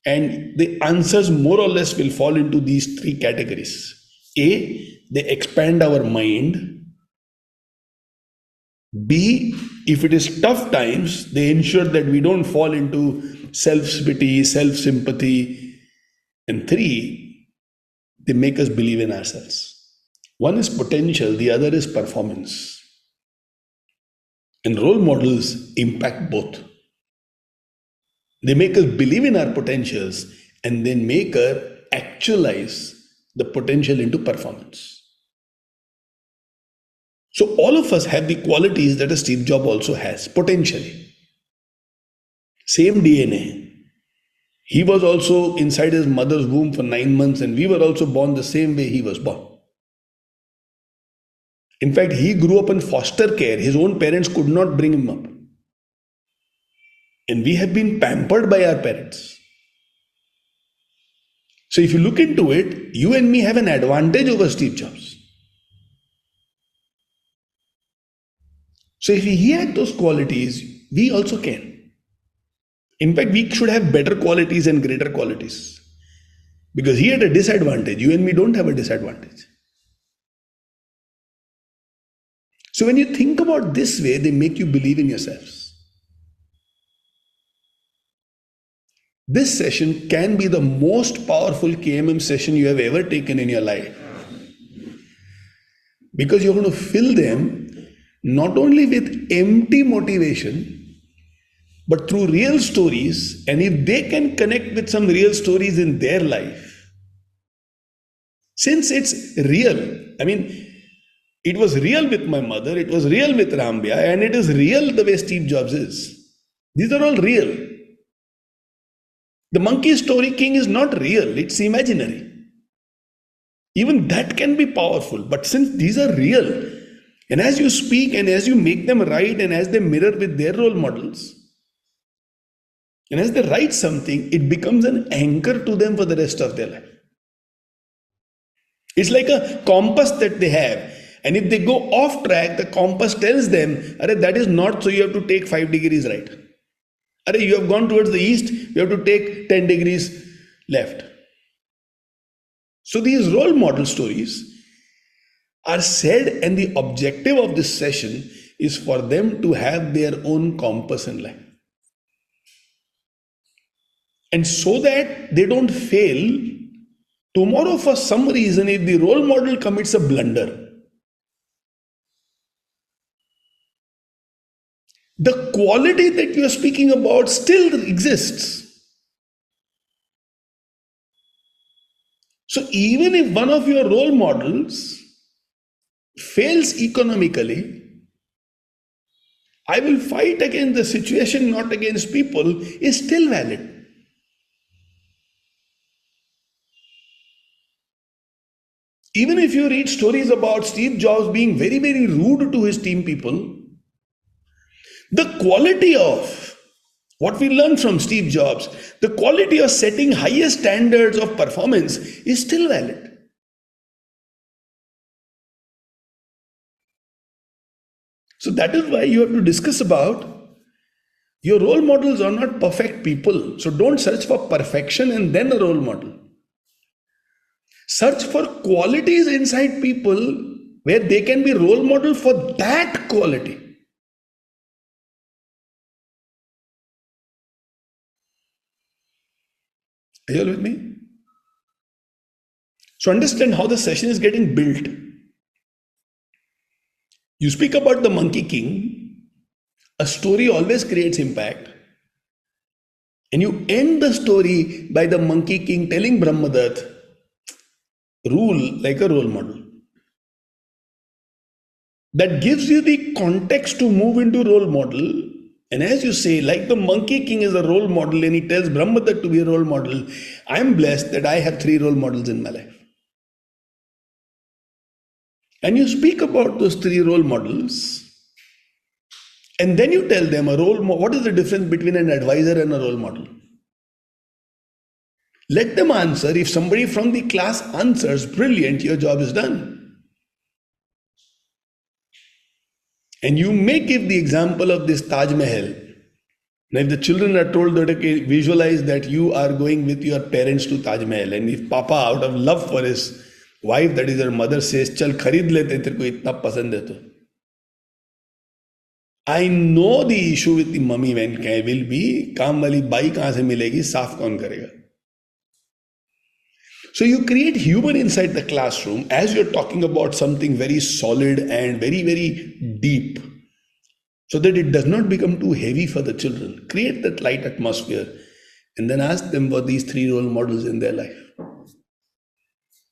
And the answers more or less will fall into these three categories. A, they expand our mind. B, if it is tough times, they ensure that we don't fall into self-pity, self-sympathy. And three, they make us believe in ourselves. One is potential, the other is performance. And role models impact both. They make us believe in our potentials and then make us actualize the potential into performance. So all of us have the qualities that a Steve Jobs also has, potentially. Same DNA. He was also inside his mother's womb for 9 months, and we were also born the same way he was born. In fact, he grew up in foster care. His own parents could not bring him up. And we have been pampered by our parents. So if you look into it, you and me have an advantage over Steve Jobs. So if he had those qualities, we also can. In fact, we should have better qualities and greater qualities. Because he had a disadvantage. You and me don't have a disadvantage. So when you think about this way, they make you believe in yourselves. This session can be the most powerful KMM session you have ever taken in your life. Because you're going to fill them not only with empty motivation, but through real stories. And if they can connect with some real stories in their life, since it's real, I mean, it was real with my mother, it was real with Rambia, and it is real the way Steve Jobs is. These are all real. The monkey story king is not real, it's imaginary. Even that can be powerful, but since these are real, and as you speak and as you make them write and as they mirror with their role models, and as they write something, it becomes an anchor to them for the rest of their life. It's like a compass that they have. And if they go off track, the compass tells them, that is not, so you have to take 5 degrees right. You have gone towards the east, you have to take 10 degrees left. So these role model stories are said, and the objective of this session is for them to have their own compass in life. And so that they don't fail, tomorrow for some reason, if the role model commits a blunder, the quality that you are speaking about still exists. So even if one of your role models fails economically, I will fight against the situation, not against people, is still valid. Even if you read stories about Steve Jobs being very, very rude to his team people, the quality of what we learn from Steve Jobs, the quality of setting higher standards of performance is still valid. So that is why you have to discuss about your role models are not perfect people. So don't search for perfection and then a role model. Search for qualities inside people where they can be role model for that quality. Are you all with me? So understand how the session is getting built. You speak about the Monkey King, a story always creates impact. And you end the story by the Monkey King telling Brahmadatta, rule like a role model. That gives you the context to move into role model. And as you say, like the Monkey King is a role model and he tells Brahmadatta to be a role model, I am blessed that I have 3 role models in my life. And you speak about those 3 role models, and then you tell them what is the difference between an advisor and a role model? Let them answer. If somebody from the class answers, brilliant, your job is done. And you may give the example of this Taj Mahal. Now, if the children are told that, okay, visualize that you are going with your parents to Taj Mahal, and if Papa, out of love for his wife, that is her mother, says, "Chal kharid lete, tere ko itna pasand hai to." I know the issue with the mummy when will be, काम वाली by कहाँ से मिलेगी, साफ कौन करेगा? So you create humor inside the classroom as you're talking about something very solid and very, very deep, so that it does not become too heavy for the children. Create that light atmosphere and then ask them for these 3 role models in their life.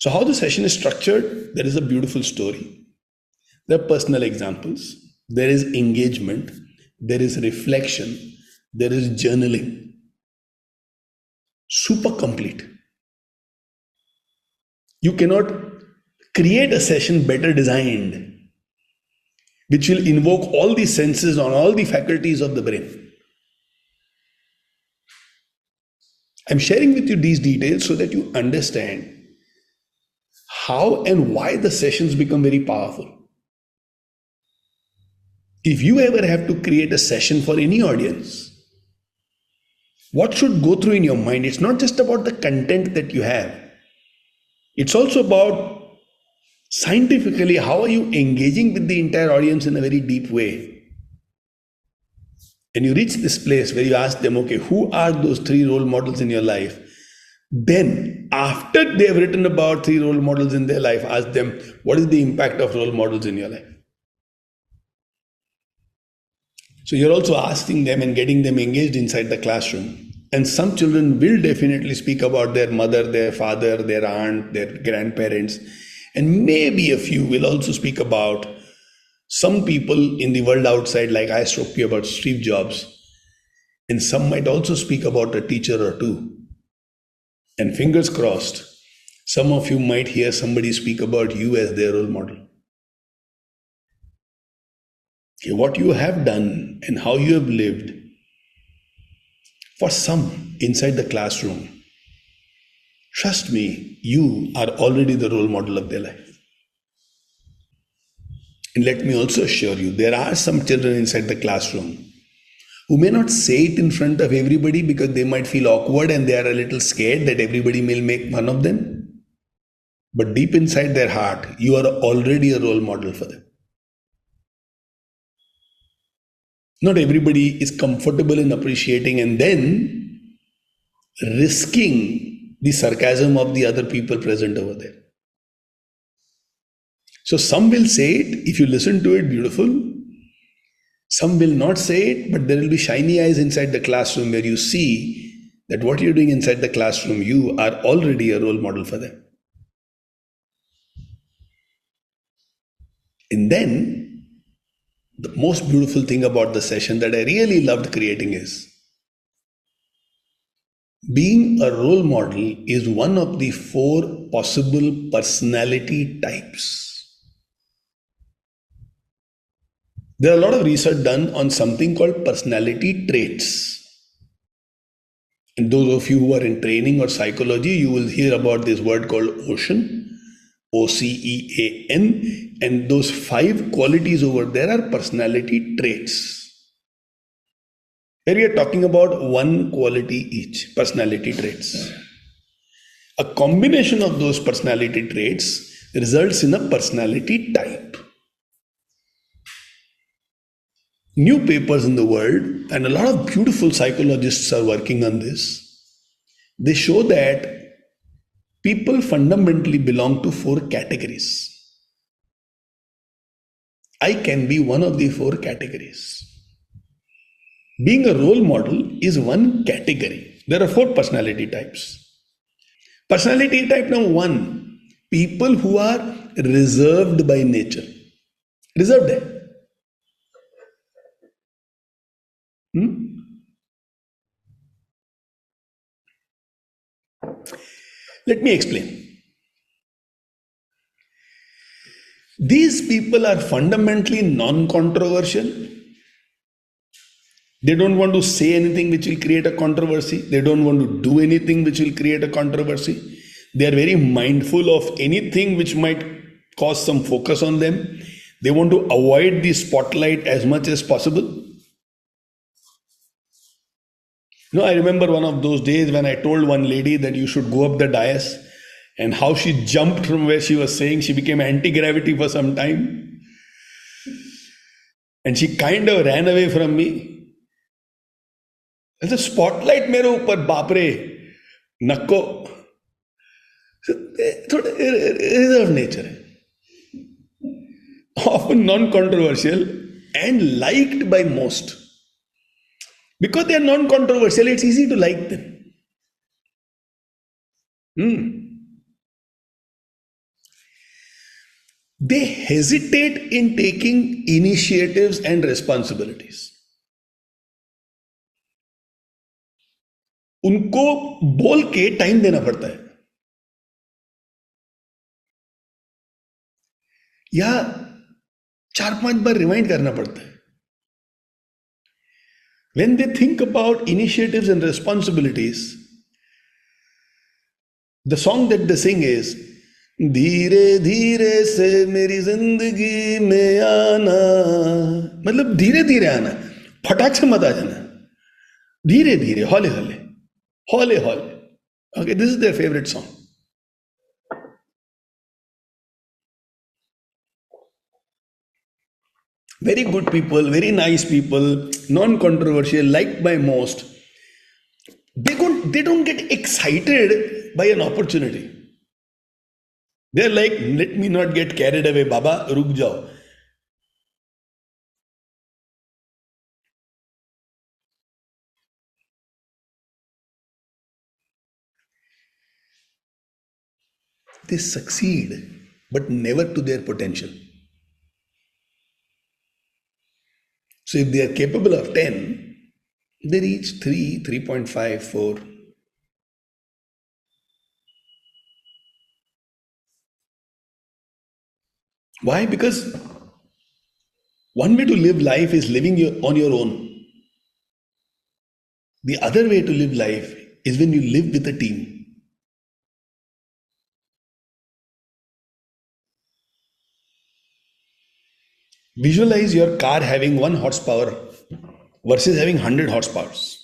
So how the session is structured, there is a beautiful story. There are personal examples. There is engagement. There is reflection. There is journaling. Super complete. You cannot create a session better designed, which will invoke all the senses on all the faculties of the brain. I'm sharing with you these details so that you understand how and why the sessions become very powerful. If you ever have to create a session for any audience, what should go through in your mind? It's not just about the content that you have. It's also about scientifically, how are you engaging with the entire audience in a very deep way? And you reach this place where you ask them, okay, who are those 3 role models in your life? Then, after they have written about 3 role models in their life, ask them, what is the impact of role models in your life? So you're also asking them and getting them engaged inside the classroom. And some children will definitely speak about their mother, their father, their aunt, their grandparents. And maybe a few will also speak about some people in the world outside, like I spoke to you about Steve Jobs. And some might also speak about a teacher or 2. And fingers crossed, some of you might hear somebody speak about you as their role model. Okay, what you have done and how you have lived, for some inside the classroom, trust me, you are already the role model of their life. And let me also assure you, there are some children inside the classroom who may not say it in front of everybody because they might feel awkward and they are a little scared that everybody will make fun of them. But deep inside their heart, you are already a role model for them. Not everybody is comfortable in appreciating and then risking the sarcasm of the other people present over there. So some will say it, if you listen to it, beautiful. Some will not say it, but there will be shiny eyes inside the classroom where you see that what you're doing inside the classroom, you are already a role model for them. And then the most beautiful thing about the session that I really loved creating is being a role model is one of the 4 possible personality types. There are a lot of research done on something called personality traits. And those of you who are in training or psychology, you will hear about this word called ocean. OCEAN. And those five qualities over there are personality traits. Here we are talking about one quality each, personality traits. A combination of those personality traits results in a personality type. New papers in the world, and a lot of beautiful psychologists are working on this. They show that people fundamentally belong to four categories. I can be one of the four categories. Being a role model is one category. There are four personality types. Personality type number one, people who are reserved by nature. Reserved है. Let me explain. These people are fundamentally non-controversial. They don't want to say anything which will create a controversy. They don't want to do anything which will create a controversy. They are very mindful of anything which might cause some focus on them. They want to avoid the spotlight as much as possible. I remember one of those days when I told one lady that you should go up the dais, and how she jumped from where she was saying. She became anti-gravity for some time. And she kind of ran away from me. There's a spotlight मेरे ऊपर, बाप रे, नको. थोड़ा reserved nature है. Often non-controversial and liked by most. Because they are non-controversial, it's easy to like them. They hesitate in taking initiatives and responsibilities. उनको बोल के टाइम देना पड़ता है, या 4-5 बार रिमाइंड करना पड़ता है. When they think about initiatives and responsibilities, the song that they sing is धीरे धीरे से मेरी जिंदगी में आना. मतलब धीरे धीरे आना, फटाक से मत आ जाना. धीरे धीरे, हौले हौले, हौले हौले. Okay, this is their favorite song. Very good people, very nice people, non-controversial, liked by most. They don't get excited by an opportunity. They're like, let me not get carried away, Baba, ruk jao. They succeed, but never to their potential. So if they are capable of 10, they reach 3, 3.5, 4. Why? Because one way to live life is living on your own. The other way to live life is when you live with a team. Visualize your car having 1 horsepower versus having 100 horsepowers.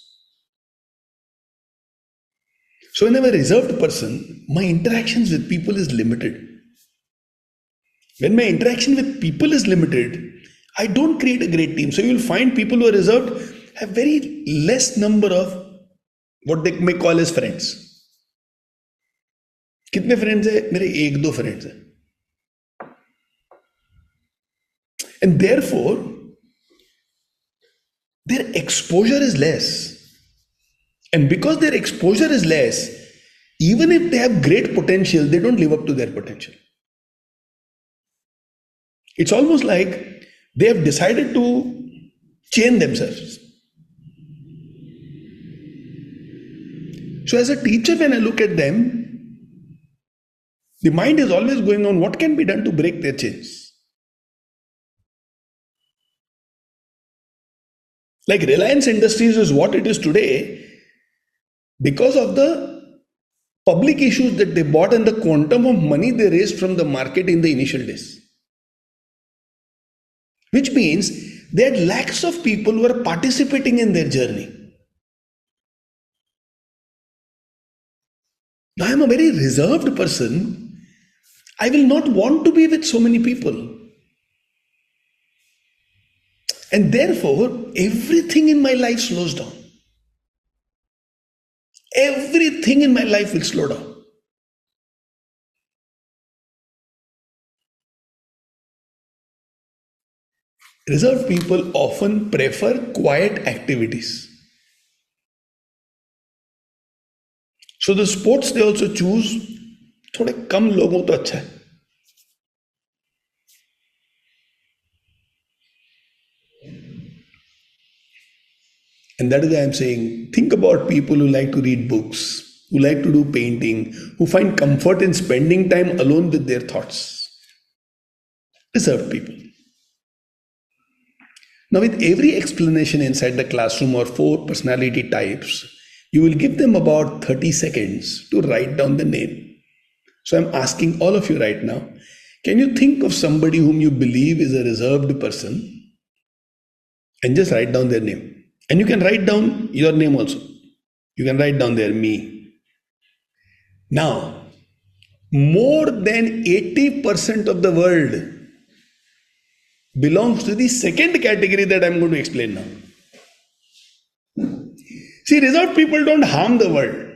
So when I'm a reserved person, my interactions with people is limited. When my interaction with people is limited, I don't create a great team. So you'll find people who are reserved have very less number of what they may call as friends. कितने friends है? मेरे 1-2 friends है. And therefore, their exposure is less. And because their exposure is less, even if they have great potential, they don't live up to their potential. It's almost like they have decided to chain themselves. So as a teacher, when I look at them, the mind is always going on what can be done to break their chains. Like Reliance Industries is what it is today because of the public issues that they bought, and the quantum of money they raised from the market in the initial days. Which means they had lakhs of people who were participating in their journey. Now, I am a very reserved person. I will not want to be with so many people. And therefore, everything in my life slows down. Everything in my life will slow down. Reserved people often prefer quiet activities. So the sports they also choose थोड़े कम लोगों तो अच्छा है. And that is why I'm saying, think about people who like to read books, who like to do painting, who find comfort in spending time alone with their thoughts. Reserved people. Now, with every explanation inside the classroom or four personality types, you will give them about 30 seconds to write down the name. So I'm asking all of you right now, can you think of somebody whom you believe is a reserved person and just write down their name? And you can write down your name also. You can write down there, me. Now, more than 80% of the world belongs to the second category that I'm going to explain now. See, reserved people don't harm the world.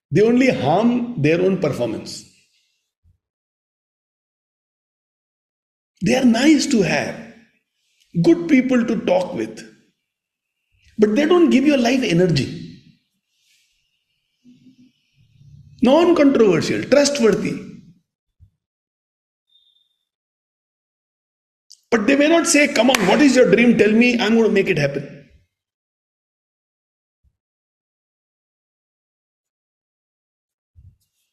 They only harm their own performance. They are nice to have, good people to talk with, but they don't give your life energy. Non controversial, trustworthy. But they may not say, come on, what is your dream? Tell me, I'm going to make it happen.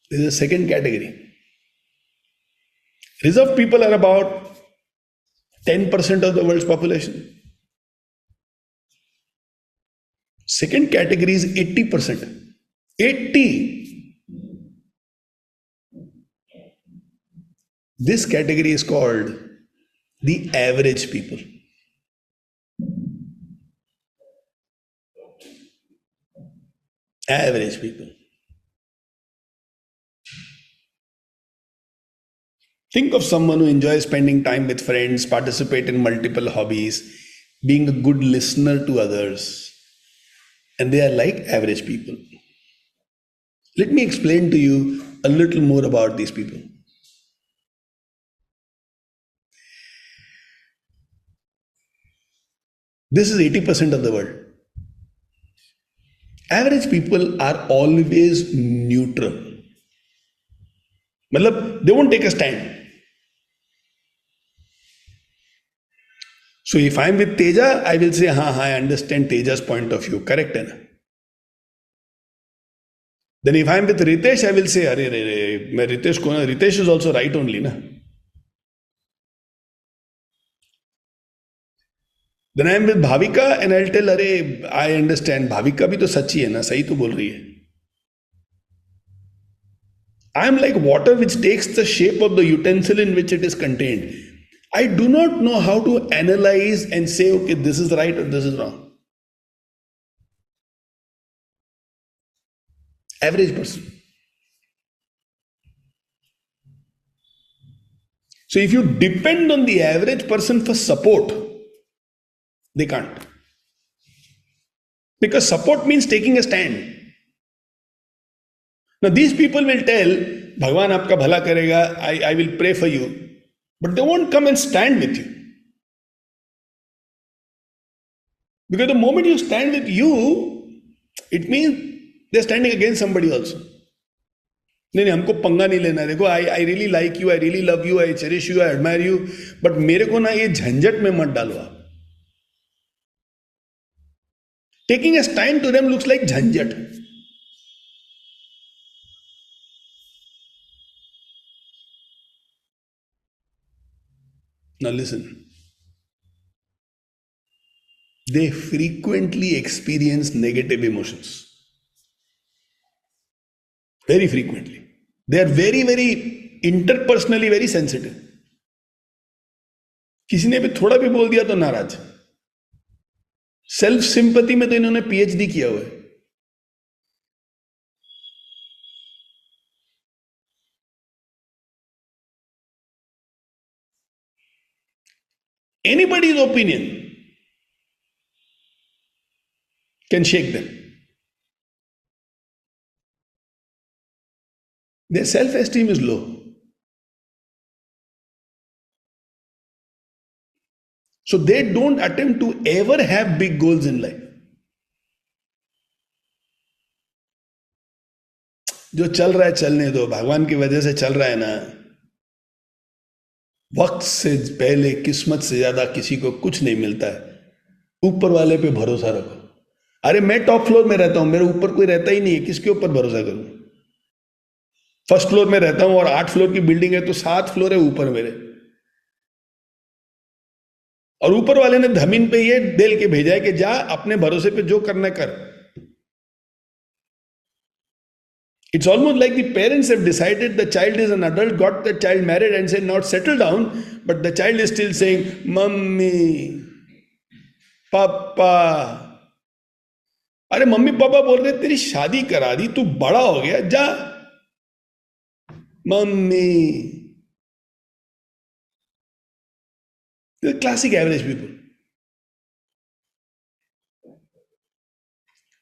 This is the second category. Reserved people are about 10% of the world's population. Second category is 80%. 80. This category is called the average people. Average people. Think of someone who enjoys spending time with friends, participate in multiple hobbies, being a good listener to others, and they are like average people. Let me explain to you a little more about these people. This is 80% of the world. Average people are always neutral. Matlab, they won't take a stand. So if I'm with Teja, I will say, I understand Teja's point of view. Correct, hai na? Then if I'm with Ritesh, I will say, Ritesh is also right only, na? Then I'm with Bhavika and I'll tell, I understand. Bhavika bhi to sachi hai na, sahi to bol rahi hai. I'm like water which takes the shape of the utensil in which it is contained. I do not know how to analyze and say, okay, this is right or this is wrong. Average person. So if you depend on the average person for support, they can't. Because support means taking a stand. Now these people will tell, Bhagwan aapka bhala karega, I will pray for you. But they won't come and stand with you. Because the moment you stand with you, it means they're standing against somebody also. नहीं नहीं हमको पंगा नहीं लेना. देखो I really like you, I really love you, I cherish you, I admire you, but मेरे को ना ये झंझट में मत डालो आप. Taking a stand to them looks like झंझट. Now listen. they frequently experience negative emotions. Very frequently. They are very, very interpersonally very sensitive. किसी ने भी थोड़ा भी बोल दिया तो नाराज. सेल्फ सिंपैथी में तो इन्होंने पीएचडी किया हुआ है. Anybody's opinion can shake them. Their self-esteem is low. So they don't attempt to ever have big goals in life. जो चल रहा है चलने दो, भगवान की वजह से चल रहा है ना. वक्त से पहले किस्मत से ज्यादा किसी को कुछ नहीं मिलता है. ऊपर वाले पे भरोसा रखो. अरे मैं टॉप फ्लोर में रहता हूं, मेरे ऊपर कोई रहता ही नहीं है, किसके ऊपर भरोसा करूं. फर्स्ट फ्लोर में रहता हूं और 8 फ्लोर की बिल्डिंग है, तो 7 फ्लोर है ऊपर मेरे, और ऊपर वाले ने जमीन पे ये डेल के भेजा है कि जा अपने भरोसे पे जो करना कर. It's almost like the parents have decided the child is an adult, got the child married and said, now settle down, but the child is still saying, mummy papa. अरे मम्मी पापा बोल रहे तेरी शादी करा दी, तू बड़ा हो गया, जा. Mummy. The classic average people.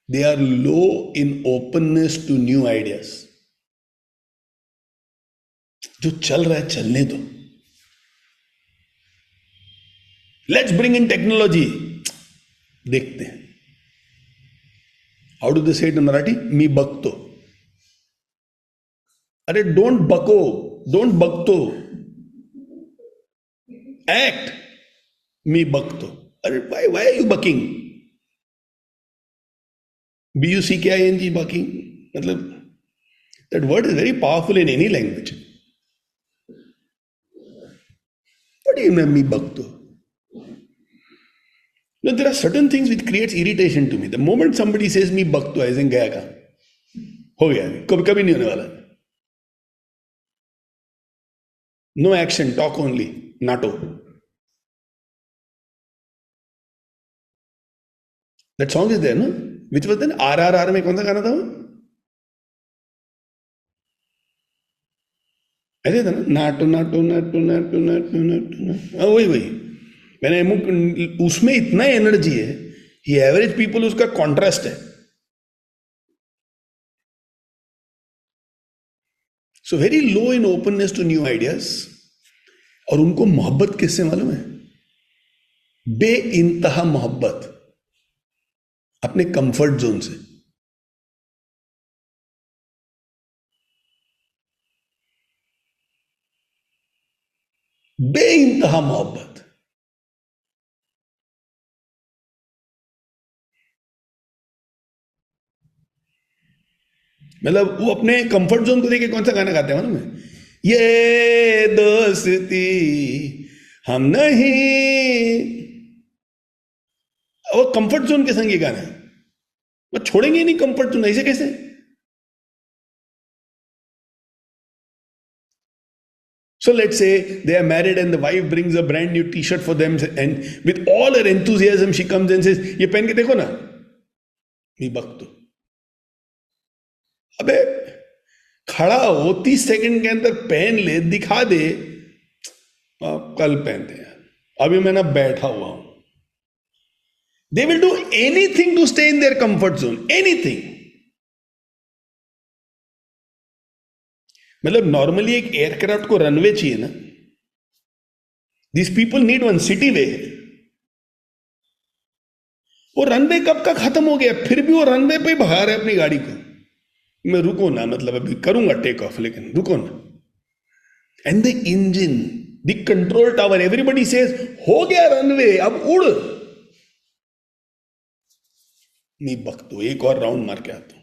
They are low in openness to new ideas. जो चल रहा है चलने दो. Let's bring in technology. देखते हैं. How do they say it in Marathi? मी बघतो. अरे don't बको, don't बघतो. Act. मी बघतो. अरे why are you bucking? BUCKING bucking. मतलब that word is very powerful in any language. What do you mean me bhakto? No, there are certain things which creates irritation to me. The moment somebody says me bhakto, I think gaya काम. हो गया, कभी नहीं होने वाला. No action, talk only. NATO. That song is there, no? Which was then RRR में कौन सा गाना था वो? ऐसे था ना, NATO NATO NATO NATO NATO NATO. वही मैंने उसमें इतना एनर्जी है. ये एवरेज पीपल उसका कॉन्ट्रास्ट है. So very low in openness to new ideas. और उनको मोहब्बत किससे मालूम है? बे इंतहा मोहब्बत अपने कंफर्ट जोन से. बे इंतहा मोहब्बत. मतलब वो अपने कंफर्ट जोन को लेके कौन सा गाना गाते हैं मालूम है? ये दोस्ती हम नहीं. वो कंफर्ट जोन के संग ये गाना है. वो छोड़ेंगे ही नहीं कंफर्ट जोन. ऐसे कैसे? So let's say they are married and the wife brings a brand new t-shirt for them, and with all her enthusiasm she comes and says, ये पहन के देखो ना. मी बघतो. अबे खड़ा हो 30 सेकंड के अंदर पहन ले, दिखा दे. कल पहनते हैं, अभी मैं ना बैठा हुआ हूं. They will do anything to stay in their comfort zone. Anything. मतलब नॉर्मली एक एयरक्राफ्ट को रनवे चाहिए ना. This people need one city way. वो रनवे कब का खत्म हो गया, फिर भी वो रनवे पे भगा रहे अपनी गाड़ी को. मैं रुको ना, मतलब अभी करूंगा टेक ऑफ, लेकिन रुको ना. And the engine, the control tower, everybody says हो गया रनवे, अब उड़. नहीं बकतो, एक और राउंड मार के आता हूं.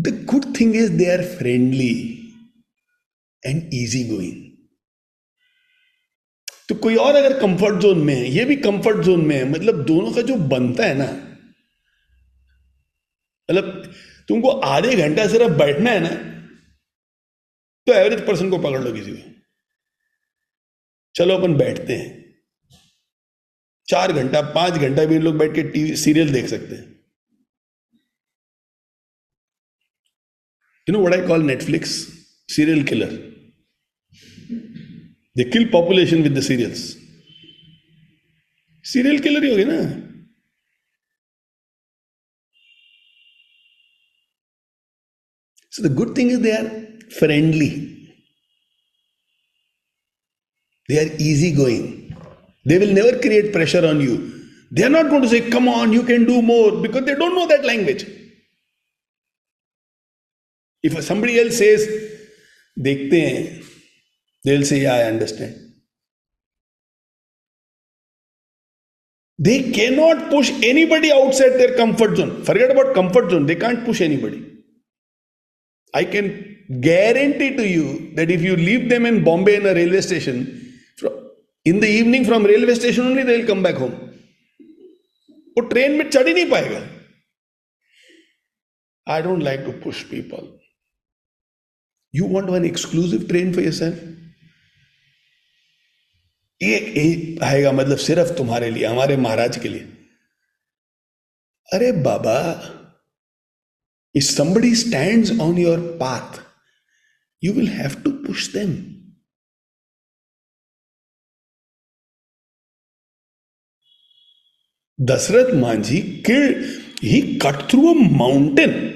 The good thing is they are friendly and easy going. तो कोई और अगर कंफर्ट जोन में है, ये भी कंफर्ट जोन में है, मतलब दोनों का जो बनता है ना, मतलब तुमको आधे घंटा सिर्फ बैठना है ना, तो एवरेज पर्सन को पकड़ लो किसी को, चलो अपन बैठते हैं, 4 घंटा 5 घंटा भी लोग बैठ के टीवी सीरियल देख सकते हैं. You know what I call Netflix? Serial killer. They kill population with the serials. Serial killer ही हो गए ना. So the good thing is they are friendly. They are easygoing. They will never create pressure on you. They are not going to say, come on, you can do more, because they don't know that language. If somebody else says, देखते हैं, they'll say, yeah, I understand. They cannot push anybody outside their comfort zone. Forget about comfort zone. They can't push anybody. I can guarantee to you that if you leave them in Bombay in a railway station, in the evening from railway station only they will come back home. वो train में चढ़ ही नहीं पाएगा. I don't like to push people. You want one exclusive train for yourself? एक आएगा मतलब सिर्फ तुम्हारे लिए, हमारे महाराज के लिए. अरे बाबा, if somebody stands on your path, you will have to push them. Dasrath Manji he cut through a mountain.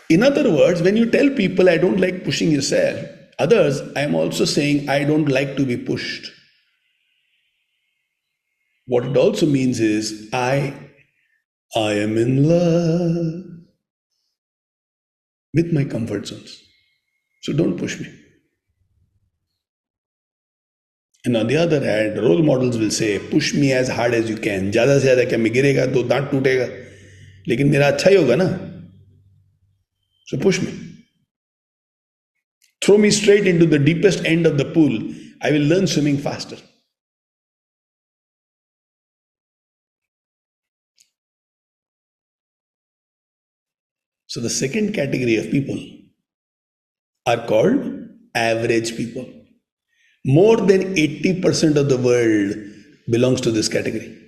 In other words, when you tell people, I don't like pushing yourself, others, I am also saying, I don't like to be pushed. What it also means is, I am in love with my comfort zones. So don't push me. And on the other hand, role models will say, push me as hard as you can. ज़्यादा से ज़्यादा क्या, मैं गिरेगा तो दांत टूटेगा, लेकिन मेरा अच्छा ही होगा ना. So push me. Throw me straight into the deepest end of the pool. I will learn swimming faster. So the second category of people are called average people. More than 80% of the world belongs to this category.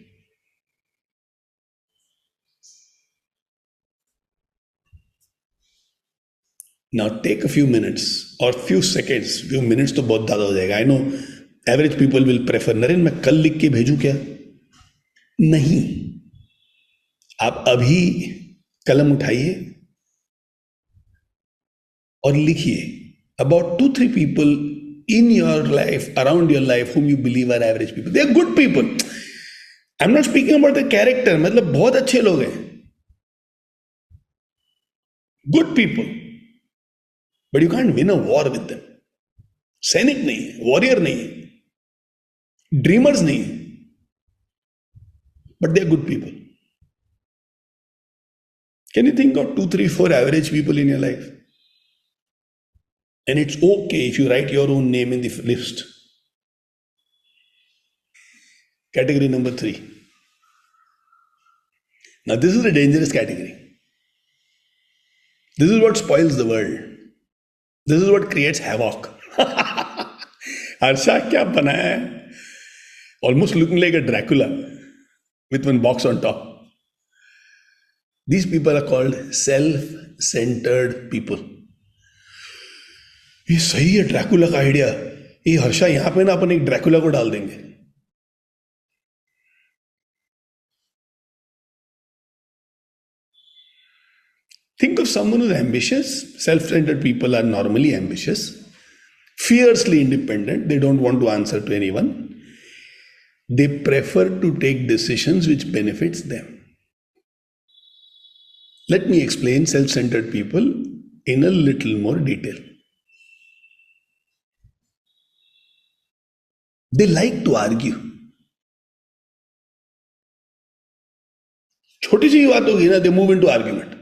Now take a few minutes or few seconds. Few minutes तो बहुत ज़्यादा हो जाएगा. I know average people will prefer, Naren मैं कल लिख के भेजूं क्या? नहीं. आप अभी कलम उठाइए और लिखिए about 2-3 people in your life, around your life, whom you believe are average people. They are good people. I'm not speaking about the character. मतलब बहुत अच्छे लोग हैं. Good people. But you can't win a war with them. सैनिक नहीं है, warrior नहीं है, ड्रीमर्स नहीं है, but they are good people. Can you think of 2, 3, 4 average people in your life? And it's okay if you write your own name in the list. Category number 3. Now this is a dangerous category. This is what spoils the world. This is what creates havoc. Harsha क्या बनाया है? Almost looking like a Dracula with one box on top. These people are called self-centered people. ये सही है Dracula का idea. ये हर्षा यहां पे ना अपन एक ड्रैकुला को डाल देंगे. Think of someone who's ambitious. Self-centered people are normally ambitious, fiercely independent. They don't want to answer to anyone. They prefer to take decisions which benefits them. Let me explain self-centered people in a little more detail. They like to argue. छोटी सी बात होगी ना, they move into argument.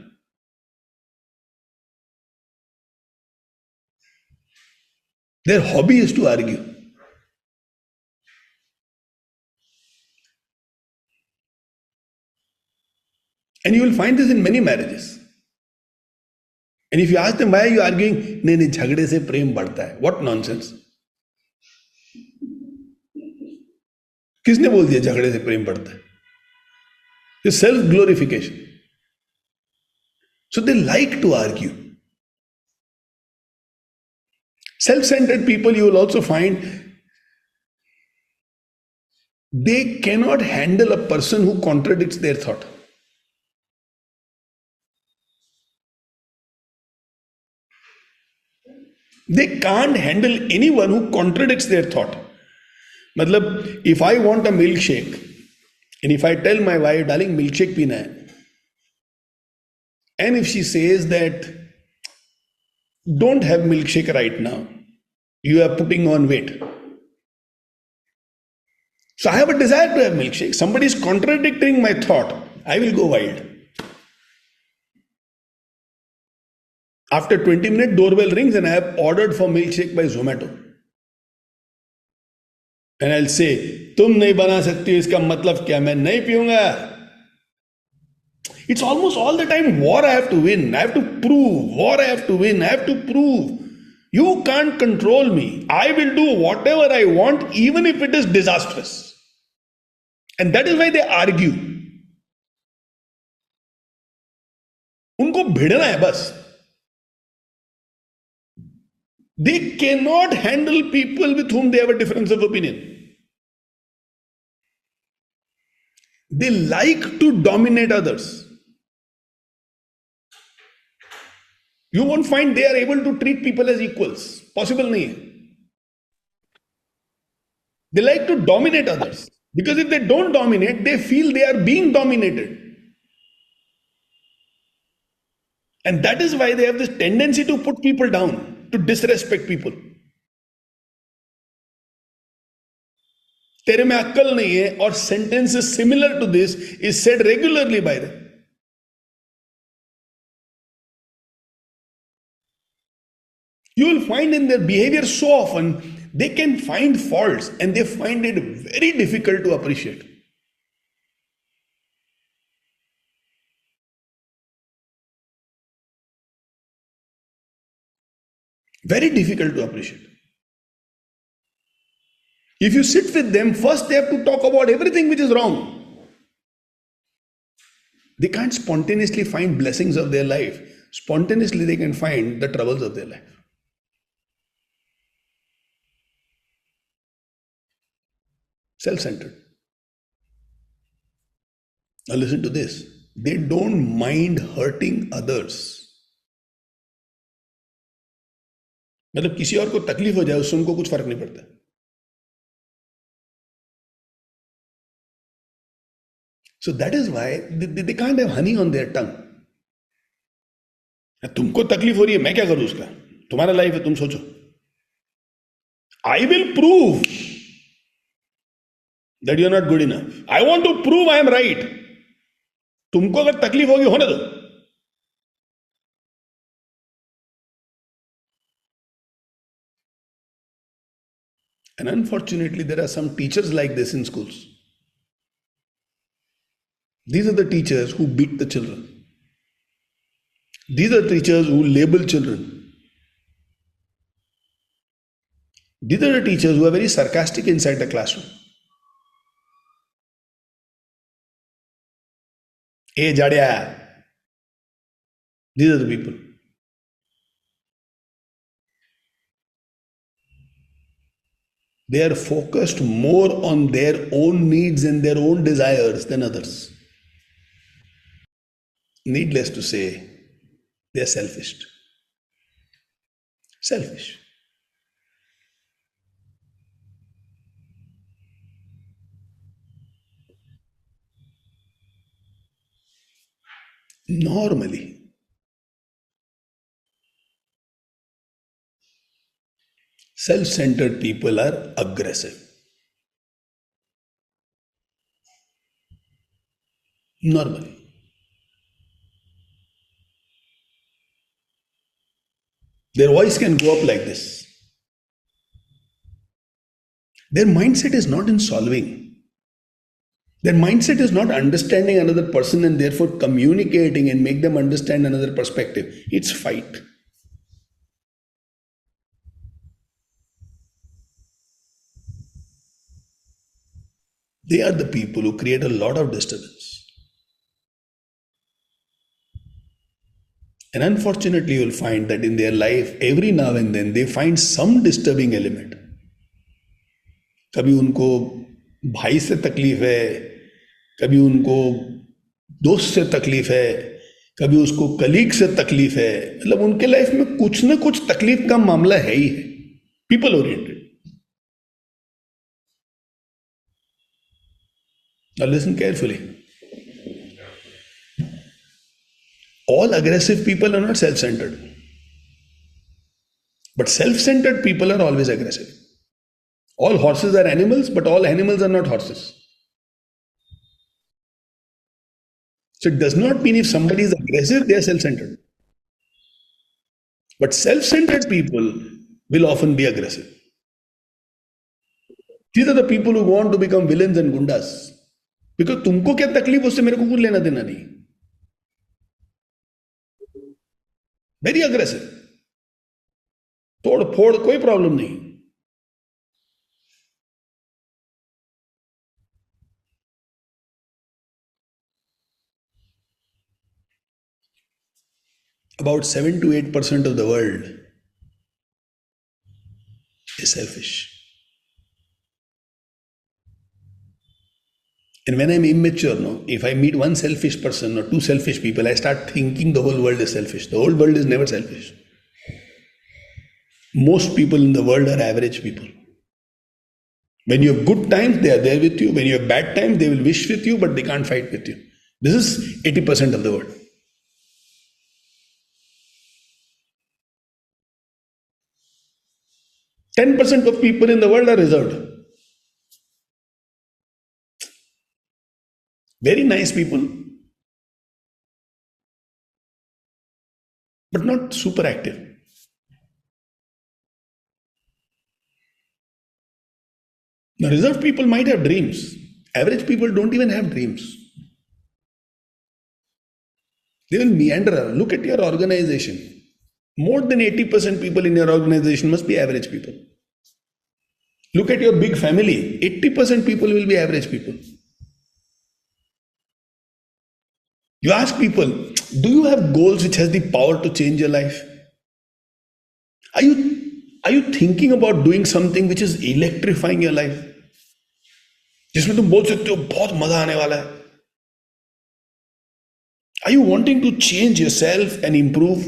Their hobby is to argue. And you will find this in many marriages. And if you ask them, why are you arguing? नहीं नहीं, झगड़े से प्रेम बढ़ता है. What nonsense. किसने बोल दिया झगड़े से प्रेम बढ़ता है? It's self glorification. So they like to argue. Self centered people, you will also find they cannot handle a person who contradicts their thought. They can't handle anyone who contradicts their thought. मतलब, if I want a milkshake, and if I tell my wife, darling, milkshake पीना है, and if she says that, don't have milkshake right now, you are putting on weight. So I have a desire to have milkshake. Somebody is contradicting my thought. I will go wild. After 20 minutes, doorbell rings and I have ordered for milkshake by Zomato. And I'll say, तुम नहीं बना सकती हो, इसका मतलब क्या, मैं नहीं पीऊंगा. It's almost all the time war I have to win. I have to prove. War I have to win. I have to prove. You can't control me. I will do whatever I want, even if it is disastrous. And that is why they argue. उनको भिड़ना है बस. They cannot handle people with whom they have a difference of opinion. They like to dominate others. You won't find they are able to treat people as equals. Possible nahi hai. They like to dominate others. Because if they don't dominate, they feel they are being dominated. And that is why they have this tendency to put people down, to disrespect people. तेरे में अक्ल नहीं है, और sentences similar to this is said regularly by them. You will find in their behavior so often, they can find faults and they find it very difficult to appreciate. Very difficult to appreciate. If you sit with them, first they have to talk about everything which is wrong. They can't spontaneously find blessings of their life. Spontaneously, they can find the troubles of their life. Self-centered. Now listen to this. They don't mind hurting others. मतलब किसी और को तकलीफ हो जाए, उससे उनको कुछ फर्क नहीं पड़ता. So that is why they can't have honey on their tongue. तुमको तकलीफ हो रही है, मैं क्या करूं उसका? तुम्हारा लाइफ है, तुम सोचो. I will prove that you are not good enough. I want to prove I am right. तुमको अगर तकलीफ होगी, होने दो. And unfortunately, there are some teachers like this in schools. These are the teachers who beat the children. These are teachers who label children. These are the teachers who are very sarcastic inside the classroom. Hey, Jadya. These are the people. They are focused more on their own needs and their own desires than others. Needless to say, they are selfish. Selfish. Normally, self-centered people are aggressive. Normally. Their voice can go up like this. Their mindset is not in solving. Their mindset is not understanding another person and therefore communicating and make them understand another perspective. It's fight. They are the people who create a lot of disturbance. And unfortunately, you'll find that in their life, every now and then, they find some disturbing element. कभी उनको भाई से तकलीफ है, कभी उनको दोस्त से तकलीफ है, कभी उसको कलीग से तकलीफ है. मतलब उनके लाइफ में कुछ ना कुछ तकलीफ का मामला है ही है. People oriented. Now listen carefully. All aggressive people are not self-centered. But self-centered people are always aggressive. All horses are animals, but all animals are not horses. So it does not mean if somebody is aggressive, they are self-centered. But self-centered people will often be aggressive. These are the people who want to become villains and gundas. Because तुमको क्या तकलीफ उससे मेरे को कुछ लेना देना नहीं. Very aggressive. तोड़ फोड़ कोई प्रॉब्लम नहीं. About 7 to 8% of the world is selfish. And when I'm immature, no, if I meet one selfish person or two selfish people, I start thinking the whole world is selfish. The whole world is never selfish. Most people in the world are average people. When you have good times, they are there with you. When you have bad times, they will wish with you, but they can't fight with you. This is 80% of the world. %10 of people in the world are reserved. Very nice people, but not super active. Now, reserved people might have dreams. Average people don't even have dreams. They will meander. Look at your organization. More than 80% people in your organization must be average people. Look at your big family. 80% people will be average people. You ask people, do you have goals which has the power to change your life? Are you thinking about doing something which is electrifying your life? जिसमें तुम बोल सकते हो बहुत मजा आने वाला है. Are you wanting to change yourself and improve?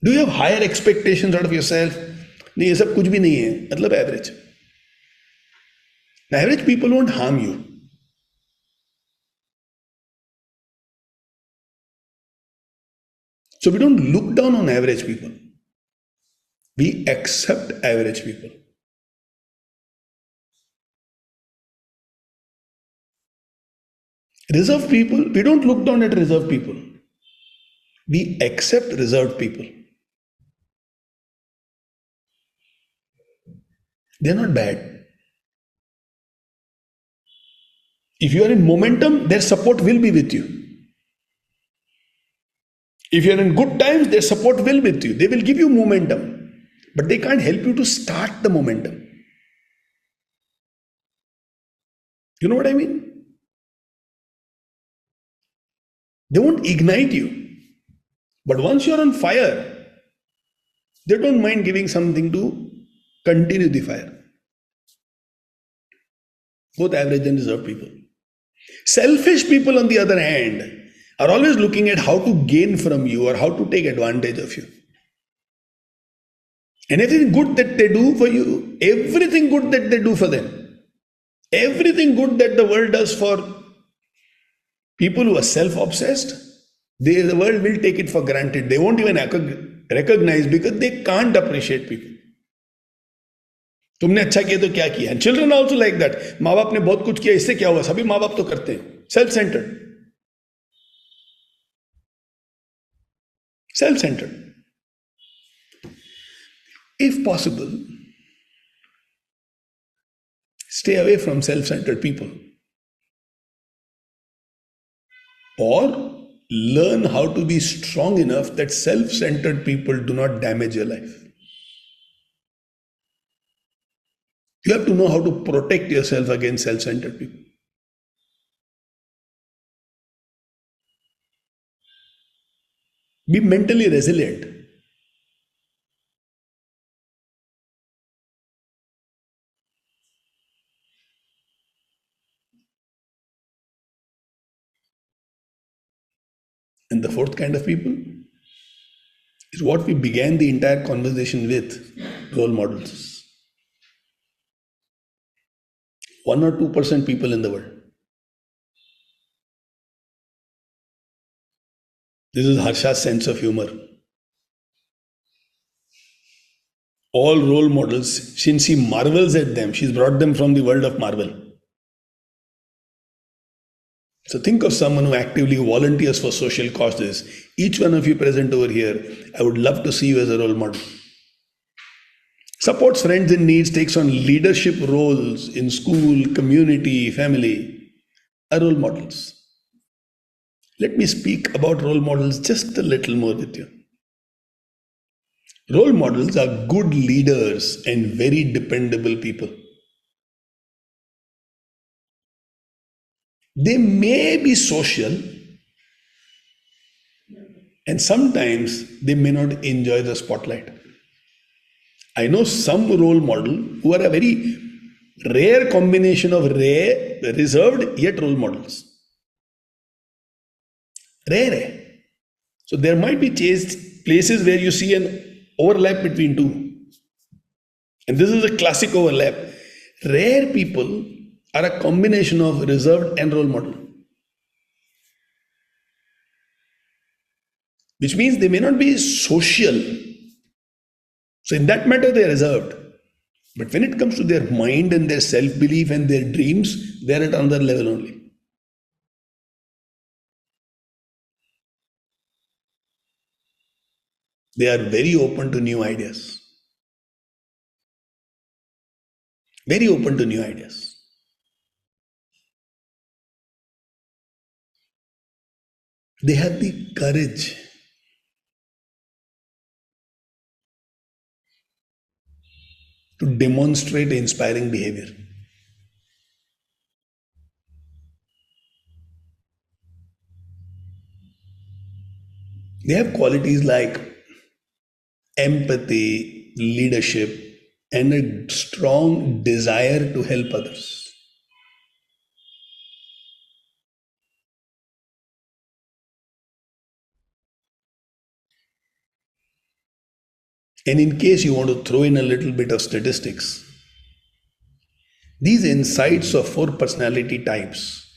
Do you have higher expectations out of yourself? नहीं, ये सब कुछ भी नहीं है. मतलब average. Average people won't harm you. So we don't look down on average people. We accept average people. Reserved people, we don't look down at reserved people. We accept reserved people. They're not bad. If you are in momentum, their support will be with you. If you are in good times, their support will be with you. They will give you momentum, but they can't help you to start the momentum. You know what I mean? They won't ignite you. But once you're on fire, they don't mind giving something to continue the fire. Both average and reserved people. Selfish people, on the other hand, are always looking at how to gain from you or how to take advantage of you. And everything good that they do for you, everything good that they do for them, everything good that the world does for people who are self-obsessed, the world will take it for granted. They won't even recognize because they can't appreciate people. तुमने अच्छा किया तो क्या किया? And children are also like that. माँ बाप ने बहुत कुछ किया, इससे क्या हुआ? सभी माँ बाप तो करते हैं. Self-centered. Self-centered. If possible, stay away from self centered people or learn how to be strong enough that self centered people do not damage your life. You have to know how to protect yourself against self centered people. Be mentally resilient. And the fourth kind of people is what we began the entire conversation with, role models. 1 or 2% people in the world. This is Harsha's sense of humor. All role models, since she marvels at them, she's brought them from the world of Marvel. So think of someone who actively volunteers for social causes. Each one of you present over here, I would love to see you as a role model. Supports friends in needs, takes on leadership roles in school, community, family, are role models. Let me speak about role models just a little more with you. Role models are good leaders and very dependable people. They may be social and sometimes they may not enjoy the spotlight. I know some role model who are a very rare combination of rare, reserved yet role models. Rare. So there might be places where you see an overlap between two. And this is a classic overlap. Rare people are a combination of reserved and role model. Which means they may not be social. So in that matter, they are reserved. But when it comes to their mind and their self-belief and their dreams, they are at another level only. They are very open to new ideas. Very open to new ideas. They have the courage to demonstrate inspiring behavior. They have qualities like empathy, leadership, and a strong desire to help others. And in case you want to throw in a little bit of statistics, these insights of four personality types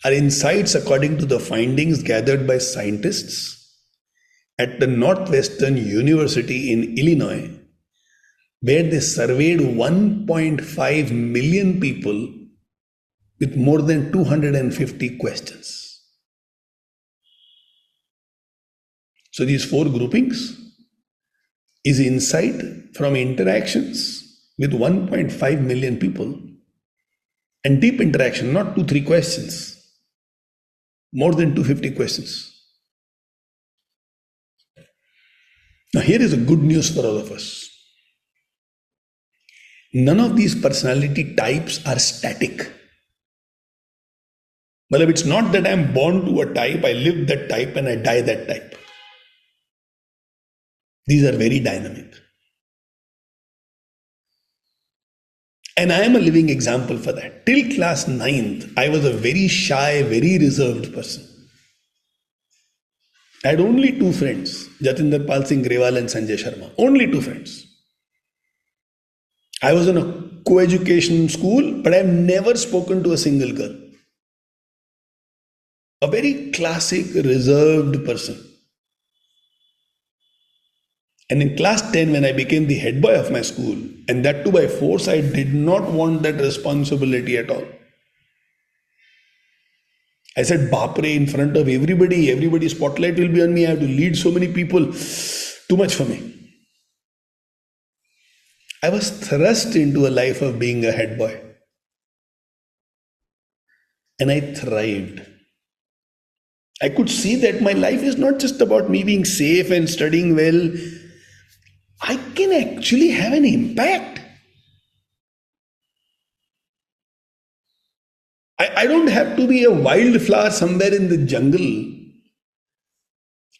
are insights according to the findings gathered by scientists at the Northwestern University in Illinois, where they surveyed 1.5 million people with more than 250 questions. So these four groupings is insight from interactions with 1.5 million people and deep interaction, not 2-3 questions, more than 250 questions. Now here is a good news for all of us. None of these personality types are static. Well, it's not that I'm born to a type, I live that type and I die that type. These are very dynamic. And I am a living example for that. Till class 9th, I was a very shy, very reserved person. I had only two friends, Jatinder Pal Singh Grewal and Sanjay Sharma. Only two friends. I was in a co-education school, but I've never spoken to a single girl. A very classic, reserved person. And in class 10, when I became the head boy of my school, and that too by force, I did not want that responsibility at all. I said, Bapre, in front of everybody spotlight will be on me. I have to lead so many people. Too much for me. I was thrust into a life of being a head boy, and I thrived. I could see that my life is not just about me being safe and studying well. I can actually have an impact. I don't have to be a wildflower somewhere in the jungle.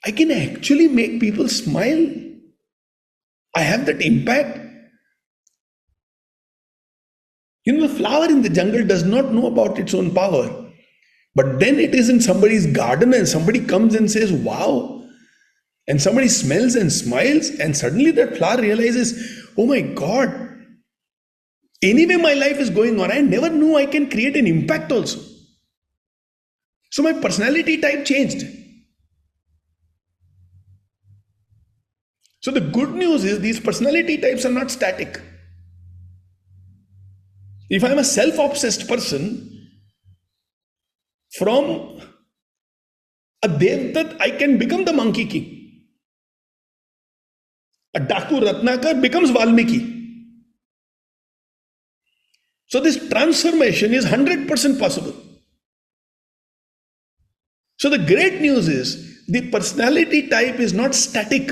I can actually make people smile. I have that impact. The flower in the jungle does not know about its own power. But then it is in somebody's garden and somebody comes and says, wow. And somebody smells and smiles, and suddenly that flower realizes, oh my God, anyway, my life is going on. I never knew I can create an impact also. So my personality type changed. So the good news is these personality types are not static. If I'm a self obsessed person, from a Devdat, I can become the Monkey King. A Daku Ratnakar becomes Valmiki. So this transformation is 100% possible. So the great news is the personality type is not static.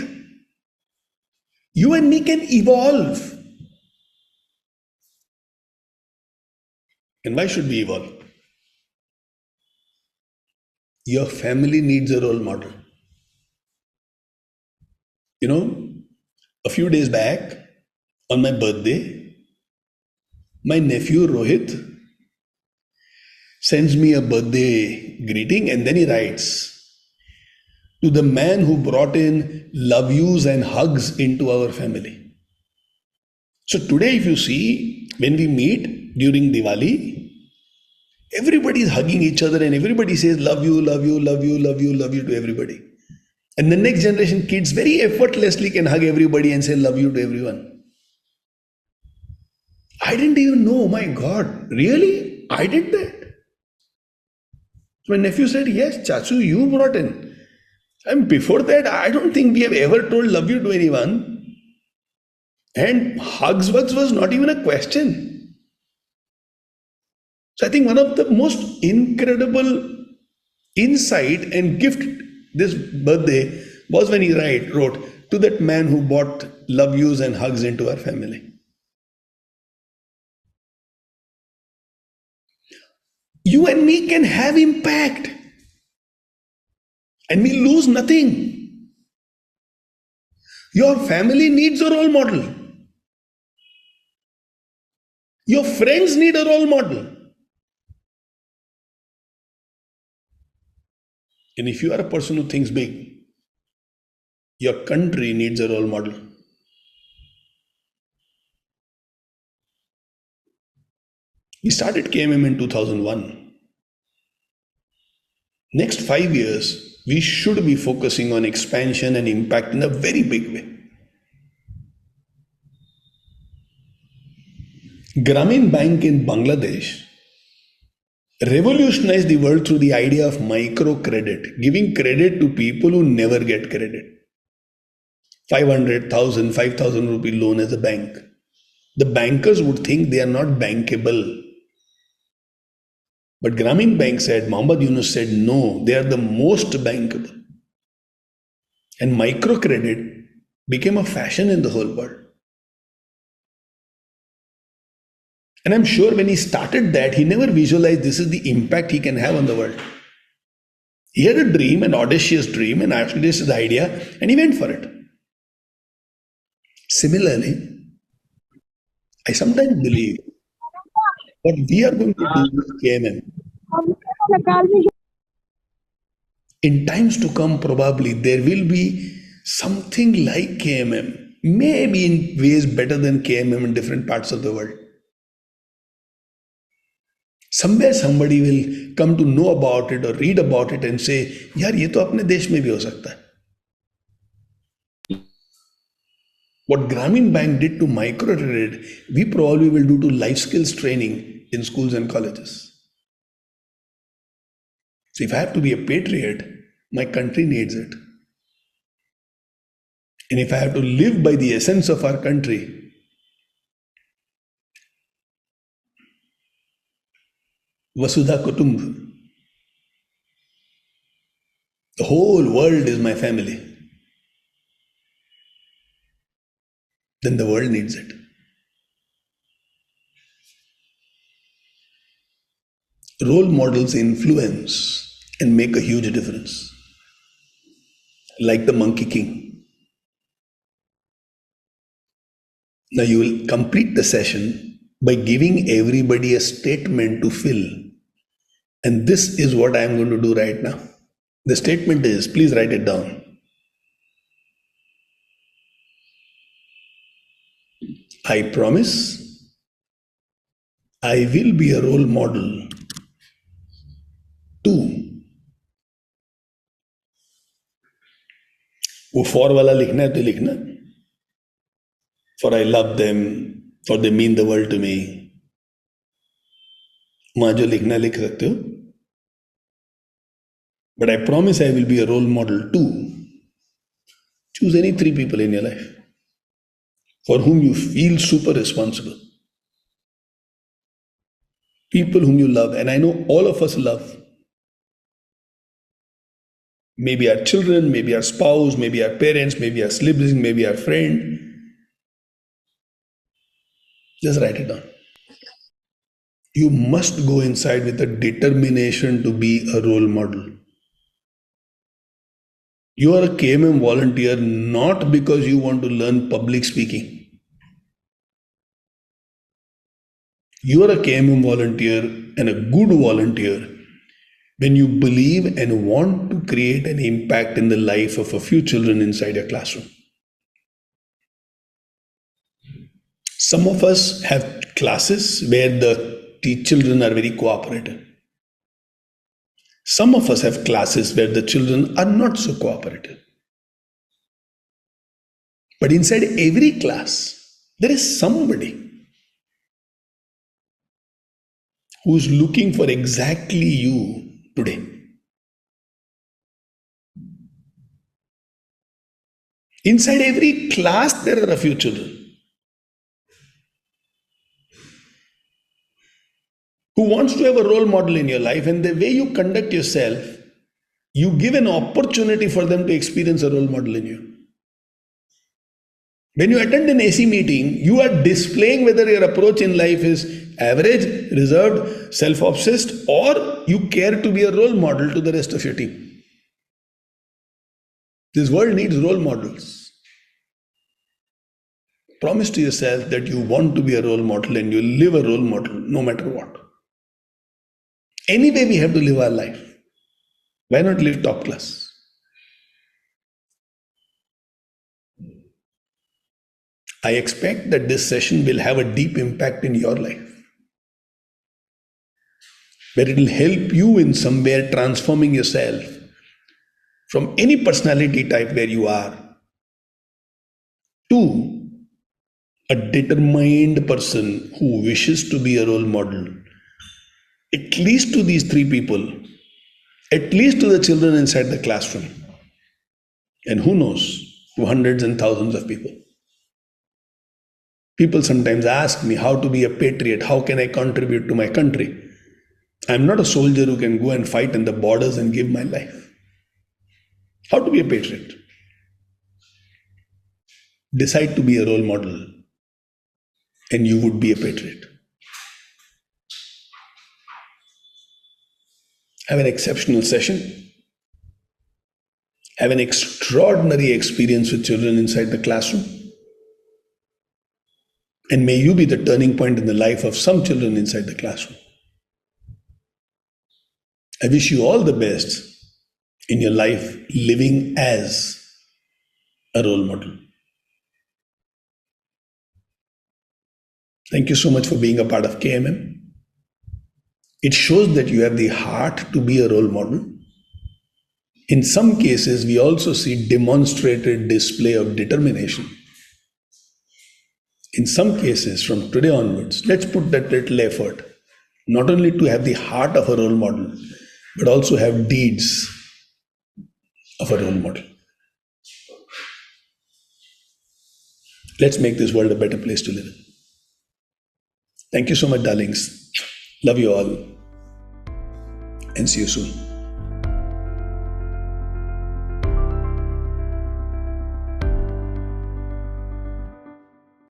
You and me can evolve. And why should we evolve? Your family needs a role model. A few days back, on my birthday, my nephew Rohit sends me a birthday greeting, and then he writes, to the man who brought in love yous and hugs into our family. So today, if you see, when we meet during Diwali, everybody is hugging each other and everybody says, love you, love you, love you, love you, love you to everybody. And the next generation kids very effortlessly can hug everybody and say, love you to everyone. I didn't even know, oh my God, really? I did that? So my nephew said, yes, Chachu, you brought in. And before that, I don't think we have ever told love you to anyone. And hugs was not even a question. So I think one of the most incredible insight and gift this birthday was when he wrote to that man who brought love yous and hugs into our family. You and me can have impact. And we lose nothing. Your family needs a role model. Your friends need a role model. And if you are a person who thinks big, your country needs a role model. We started KMM in 2001. Next 5 years, we should be focusing on expansion and impact in a very big way. Grameen Bank in Bangladesh revolutionized the world through the idea of microcredit, giving credit to people who never get credit. 500,000, 5,000 rupee loan as a bank. The bankers would think they are not bankable. But Grameen Bank said, Mohammad Yunus said, no, they are the most bankable. And microcredit became a fashion in the whole world. And I'm sure when he started that, he never visualized this is the impact he can have on the world. He had a dream, an audacious dream, an audacious idea, and he went for it. Similarly, I sometimes believe what we are going to do with KMM, in times to come, probably there will be something like KMM, maybe in ways better than KMM in different parts of the world. Somewhere somebody will come to know about it or read about it and say, यार ये तो अपने देश में भी हो सकता है. What Grameen Bank did to microcredit, we probably will do to life skills training in schools and colleges. So if I have to be a patriot, my country needs it. And if I have to live by the essence of our country, Vasudha Kutumb. The whole world is my family. Then the world needs it. Role models influence and make a huge difference. Like the Monkey King. Now you will complete the session by giving everybody a statement to fill. And this is what I am going to do right now. The statement is, please write it down. I promise I will be a role model to, वो for वाला लिखना है तो लिखना, for I love them, for they mean the world to me, वहां जो लिखना लिख सकते हो. But I promise I will be a role model too. Choose any three people in your life for whom you feel super responsible. People whom you love, and I know all of us love. Maybe our children, maybe our spouse, maybe our parents, maybe our siblings, maybe our friend. Just write it down. You must go inside with a determination to be a role model. You are a KMM volunteer not because you want to learn public speaking. You are a KMM volunteer and a good volunteer when you believe and want to create an impact in the life of a few children inside your classroom. Some of us have classes where the children are very cooperative. Some of us have classes where the children are not so cooperative. But inside every class, there is somebody who's looking for exactly you today. Inside every class, there are a few children who wants to have a role model in your life, and the way you conduct yourself, you give an opportunity for them to experience a role model in you. When you attend an AC meeting, you are displaying whether your approach in life is average, reserved, self-obsessed, or you care to be a role model to the rest of your team. This world needs role models. Promise to yourself that you want to be a role model and you live a role model no matter what. Anyway, we have to live our life. Why not live top class? I expect that this session will have a deep impact in your life, where it will help you in somewhere transforming yourself from any personality type where you are to a determined person who wishes to be a role model, at least to these three people, at least to the children inside the classroom, and who knows, to hundreds and thousands of people. People sometimes ask me how to be a patriot, how can I contribute to my country? I'm not a soldier who can go and fight in the borders and give my life. How to be a patriot? Decide to be a role model, and you would be a patriot. Have an exceptional session. Have an extraordinary experience with children inside the classroom. And may you be the turning point in the life of some children inside the classroom. I wish you all the best in your life living as a role model. Thank you so much for being a part of KMM. It shows that you have the heart to be a role model. In some cases, we also see demonstrated display of determination. In some cases, from today onwards, let's put that little effort, not only to have the heart of a role model, but also have deeds of a role model. Let's make this world a better place to live in. Thank you so much, darlings. Love you all. and see you soon.